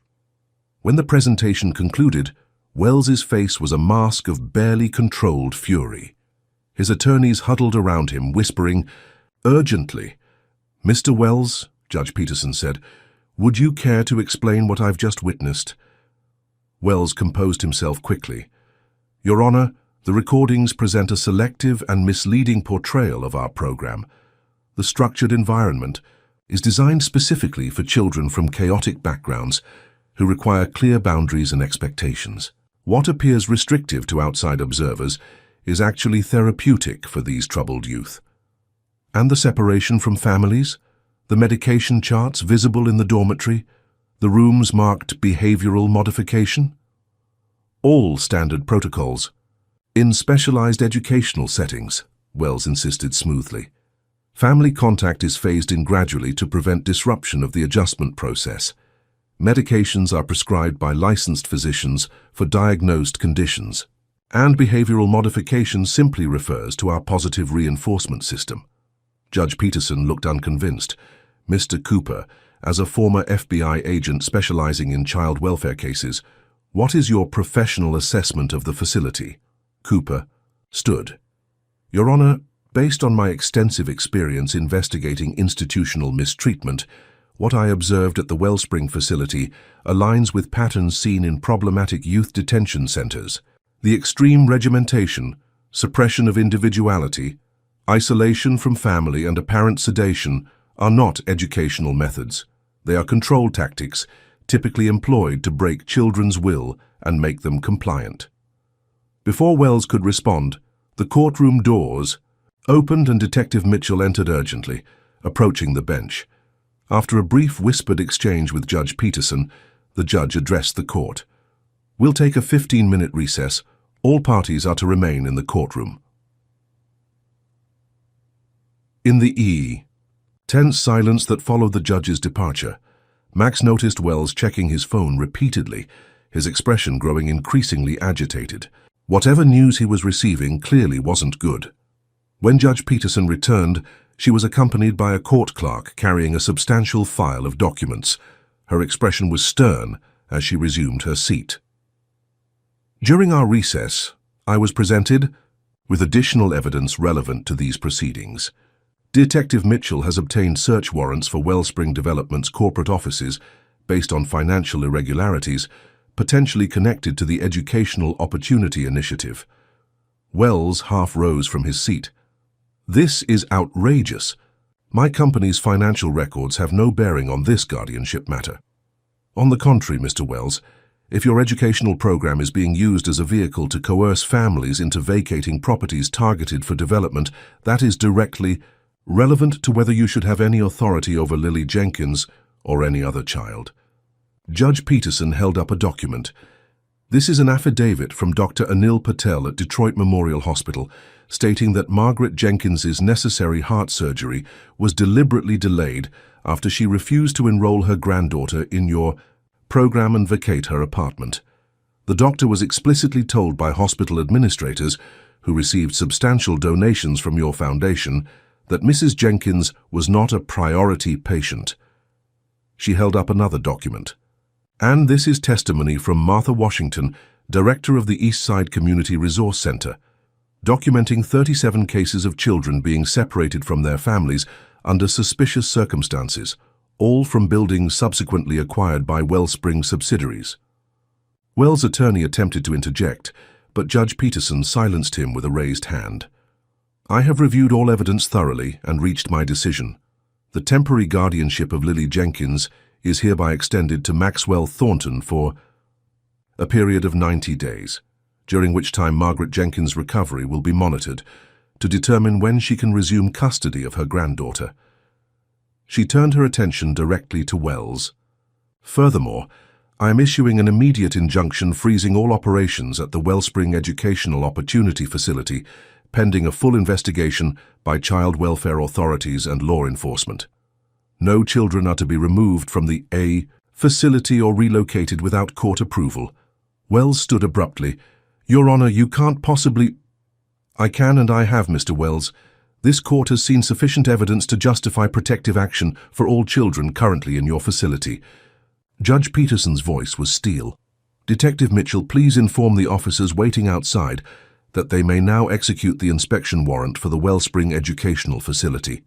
When the presentation concluded, Wells's face was a mask of barely controlled fury. His attorneys huddled around him, whispering, "Urgently, Mr. Wells," Judge Peterson said, "would you care to explain what I've just witnessed?" Wells composed himself quickly. Your Honor, the recordings present a selective and misleading portrayal of our program. The structured environment is designed specifically for children from chaotic backgrounds who require clear boundaries and expectations. What appears restrictive to outside observers is actually therapeutic for these troubled youth. And the separation from families, the medication charts visible in the dormitory, the rooms marked behavioral modification? All standard protocols. In specialized educational settings, Wells insisted smoothly. Family contact is phased in gradually to prevent disruption of the adjustment process. Medications are prescribed by licensed physicians for diagnosed conditions, and behavioral modification simply refers to our positive reinforcement system. Judge Peterson looked unconvinced. Mr. Cooper, as a former FBI agent specializing in child welfare cases, what is your professional assessment of the facility? Cooper stood. Your Honor, based on my extensive experience investigating institutional mistreatment, what I observed at the Wellspring facility aligns with patterns seen in problematic youth detention centers. The extreme regimentation, suppression of individuality, isolation from family and apparent sedation are not educational methods. They are control tactics typically employed to break children's will and make them compliant. Before Wells could respond, the courtroom doors opened and Detective Mitchell entered urgently, approaching the bench. After a brief whispered exchange with Judge Peterson, the judge addressed the court. We'll take a 15-minute recess. All parties are to remain in the courtroom. In the tense silence that followed the judge's departure, Max noticed Wells checking his phone repeatedly, his expression growing increasingly agitated. Whatever news he was receiving clearly wasn't good. When Judge Peterson returned, she was accompanied by a court clerk carrying a substantial file of documents. Her expression was stern as she resumed her seat. During our recess, I was presented with additional evidence relevant to these proceedings. Detective Mitchell has obtained search warrants for Wellspring Development's corporate offices based on financial irregularities potentially connected to the Educational Opportunity Initiative. Wells half rose from his seat. This is outrageous. My company's financial records have no bearing on this guardianship matter. On the contrary, Mr. Wells, If your educational program is being used as a vehicle to coerce families into vacating properties targeted for development, that is directly relevant to whether you should have any authority over Lily Jenkins or any other child. Judge Peterson held up a document. This is an affidavit from Dr. Anil Patel at Detroit Memorial Hospital, stating that Margaret Jenkins's necessary heart surgery was deliberately delayed after she refused to enroll her granddaughter in your program and vacate her apartment. The doctor was explicitly told by hospital administrators, who received substantial donations from your foundation, that Mrs. Jenkins was not a priority patient. She held up another document. And this is testimony from Martha Washington, director of the Eastside Community Resource Center, documenting 37 cases of children being separated from their families under suspicious circumstances, all from buildings subsequently acquired by Wellspring subsidiaries. Wells' attorney attempted to interject, but Judge Peterson silenced him with a raised hand. I have reviewed all evidence thoroughly and reached my decision. The temporary guardianship of Lily Jenkins is hereby extended to Maxwell Thornton for a period of 90 days, during which time Margaret Jenkins' recovery will be monitored to determine when she can resume custody of her granddaughter. She turned her attention directly to Wells. Furthermore, I am issuing an immediate injunction freezing all operations at the Wellspring Educational Opportunity Facility, pending a full investigation by child welfare authorities and law enforcement. No children are to be removed from the A facility or relocated without court approval. Wells stood abruptly. Your Honor, you can't possibly... I can and I have, Mr. Wells. This court has seen sufficient evidence to justify protective action for all children currently in your facility. Judge Peterson's voice was steel. Detective Mitchell, please inform the officers waiting outside that they may now execute the inspection warrant for the Wellspring Educational Facility.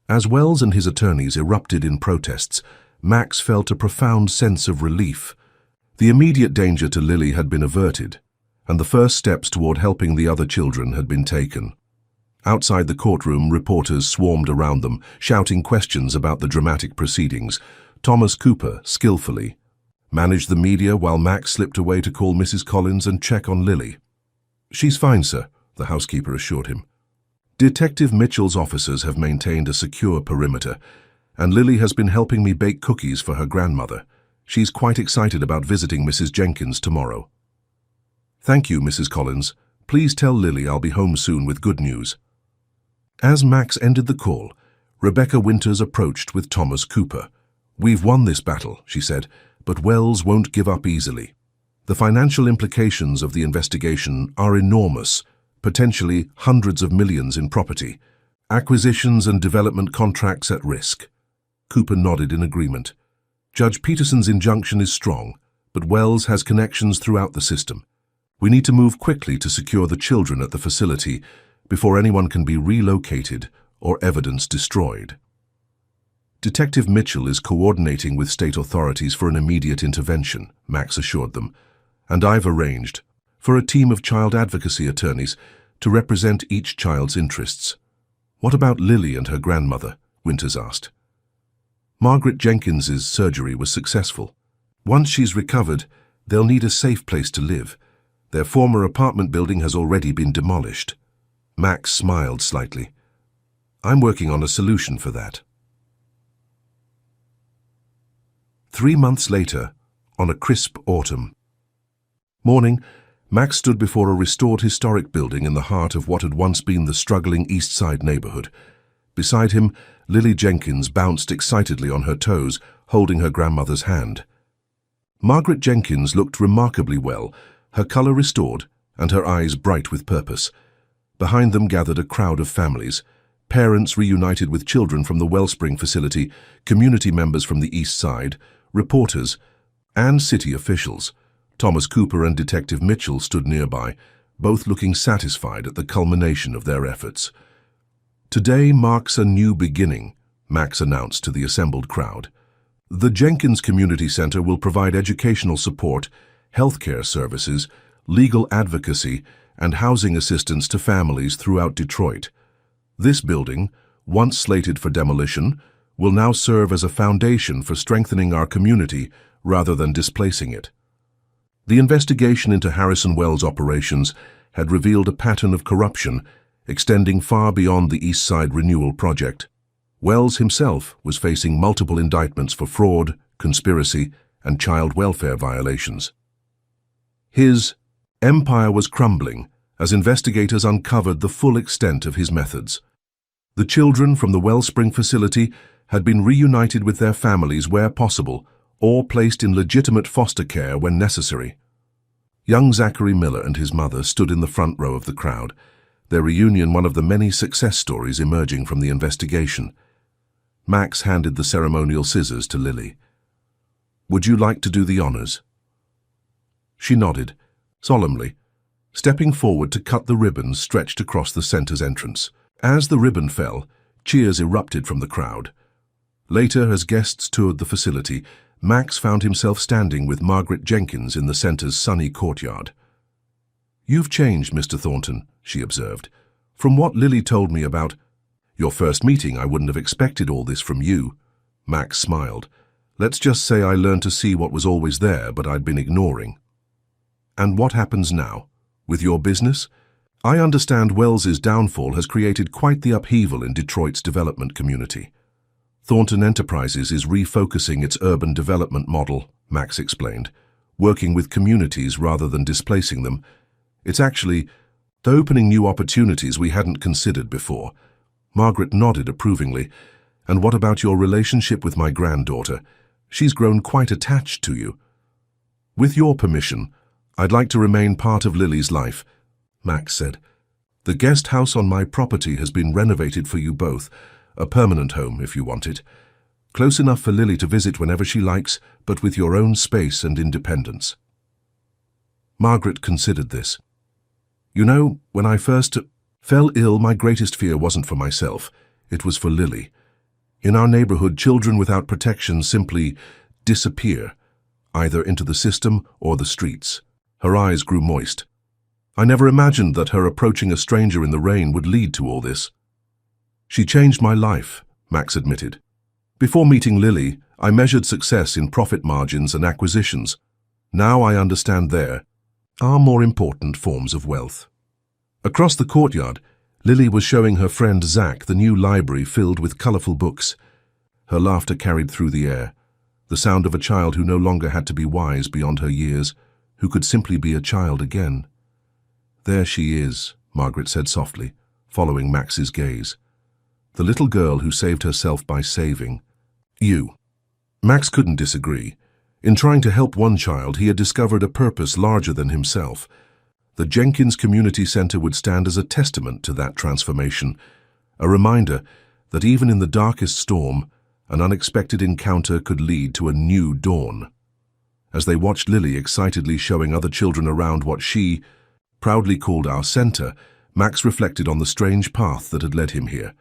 As Wells and his attorneys erupted in protests, Max felt a profound sense of relief. The immediate danger to Lily had been averted, and the first steps toward helping the other children had been taken. Outside the courtroom, reporters swarmed around them, shouting questions about the dramatic proceedings. Thomas Cooper, skillfully, managed the media while Max slipped away to call Mrs. Collins and check on Lily. She's fine, sir, the housekeeper assured him. Detective Mitchell's officers have maintained a secure perimeter, and Lily has been helping me bake cookies for her grandmother. She's quite excited about visiting Mrs. Jenkins tomorrow. Thank you, Mrs. Collins. Please tell Lily I'll be home soon with good news. As Max ended the call, Rebecca Winters approached with Thomas Cooper. We've won this battle, she said, but Wells won't give up easily. The financial implications of the investigation are enormous, potentially hundreds of millions in property, acquisitions and development contracts at risk. Cooper nodded in agreement. Judge Peterson's injunction is strong, but Wells has connections throughout the system. We need to move quickly to secure the children at the facility before anyone can be relocated or evidence destroyed. Detective Mitchell is coordinating with state authorities for an immediate intervention, Max assured them, and I've arranged for a team of child advocacy attorneys to represent each child's interests. What about Lily and her grandmother? Winters asked. Margaret Jenkins's surgery was successful. Once she's recovered, they'll need a safe place to live. Their former apartment building has already been demolished. Max smiled slightly. I'm working on a solution for that. 3 months later, on a crisp autumn morning, Max stood before a restored historic building in the heart of what had once been the struggling East Side neighborhood. Beside him, Lily Jenkins bounced excitedly on her toes, holding her grandmother's hand. Margaret Jenkins looked remarkably well, her color restored and her eyes bright with purpose. Behind them gathered a crowd of families, parents reunited with children from the Wellspring facility, community members from the East Side, reporters, and city officials. Thomas Cooper and Detective Mitchell stood nearby, both looking satisfied at the culmination of their efforts. Today marks a new beginning, Max announced to the assembled crowd. The Jenkins Community Center will provide educational support, healthcare services, legal advocacy, and housing assistance to families throughout Detroit. This building, once slated for demolition, will now serve as a foundation for strengthening our community rather than displacing it. The investigation into Harrison Wells' operations had revealed a pattern of corruption extending far beyond the East Side Renewal Project. Wells himself was facing multiple indictments for fraud, conspiracy, and child welfare violations. His empire was crumbling as investigators uncovered the full extent of his methods. The children from the Wellspring facility had been reunited with their families where possible, or placed in legitimate foster care when necessary. Young Zachary Miller and his mother stood in the front row of the crowd, their reunion one of the many success stories emerging from the investigation. Max handed the ceremonial scissors to Lily. "Would you like to do the honors?" She nodded, solemnly, stepping forward to cut the ribbons stretched across the center's entrance. As the ribbon fell, cheers erupted from the crowd. Later, as guests toured the facility, Max found himself standing with Margaret Jenkins in the center's sunny courtyard. "You've changed, Mr. Thornton," she observed. "From what Lily told me about your first meeting, I wouldn't have expected all this from you." Max smiled. "Let's just say I learned to see what was always there, but I'd been ignoring." "And what happens now? With your business? I understand Wells's downfall has created quite the upheaval in Detroit's development community." "Thornton Enterprises is refocusing its urban development model," Max explained, "working with communities rather than displacing them. It's actually opening new opportunities we hadn't considered before." Margaret nodded approvingly. "And what about your relationship with my granddaughter? She's grown quite attached to you." "With your permission, I'd like to remain part of Lily's life," Max said. "The guest house on my property has been renovated for you both, a permanent home if you want it. Close enough for Lily to visit whenever she likes, but with your own space and independence." Margaret considered this. "You know, when I first fell ill, my greatest fear wasn't for myself, it was for Lily. In our neighborhood, children without protection simply disappear, either into the system or the streets." Her eyes grew moist. "I never imagined that her approaching a stranger in the rain would lead to all this." "She changed my life," Max admitted. "Before meeting Lily, I measured success in profit margins and acquisitions. Now I understand there are more important forms of wealth." Across the courtyard, Lily was showing her friend Zach the new library filled with colorful books. Her laughter carried through the air, the sound of a child who no longer had to be wise beyond her years, who could simply be a child again. "There she is," Margaret said softly, following Max's gaze. "The little girl who saved herself by saving you." Max couldn't disagree. In trying to help one child, he had discovered a purpose larger than himself. The Jenkins Community Center would stand as a testament to that transformation, a reminder that even in the darkest storm, an unexpected encounter could lead to a new dawn. As they watched Lily excitedly showing other children around what she proudly called our center, Max reflected on the strange path that had led him here.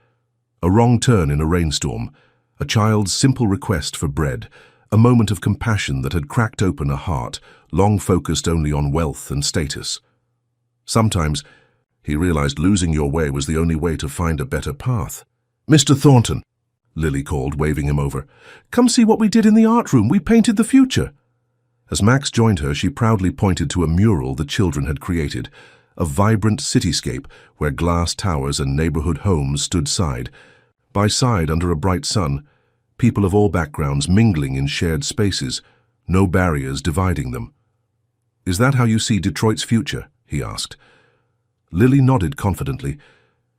A wrong turn in a rainstorm, a child's simple request for bread, a moment of compassion that had cracked open a heart long focused only on wealth and status. Sometimes, he realized losing your way was the only way to find a better path. "Mr. Thornton," Lily called, waving him over. "Come see what we did in the art room. We painted the future." As Max joined her, she proudly pointed to a mural the children had created, a vibrant cityscape where glass towers and neighborhood homes stood side by side under a bright sun, people of all backgrounds mingling in shared spaces, no barriers dividing them. "Is that how you see Detroit's future?" he asked. Lily nodded confidently.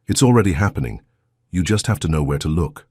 "It's already happening. You just have to know where to look."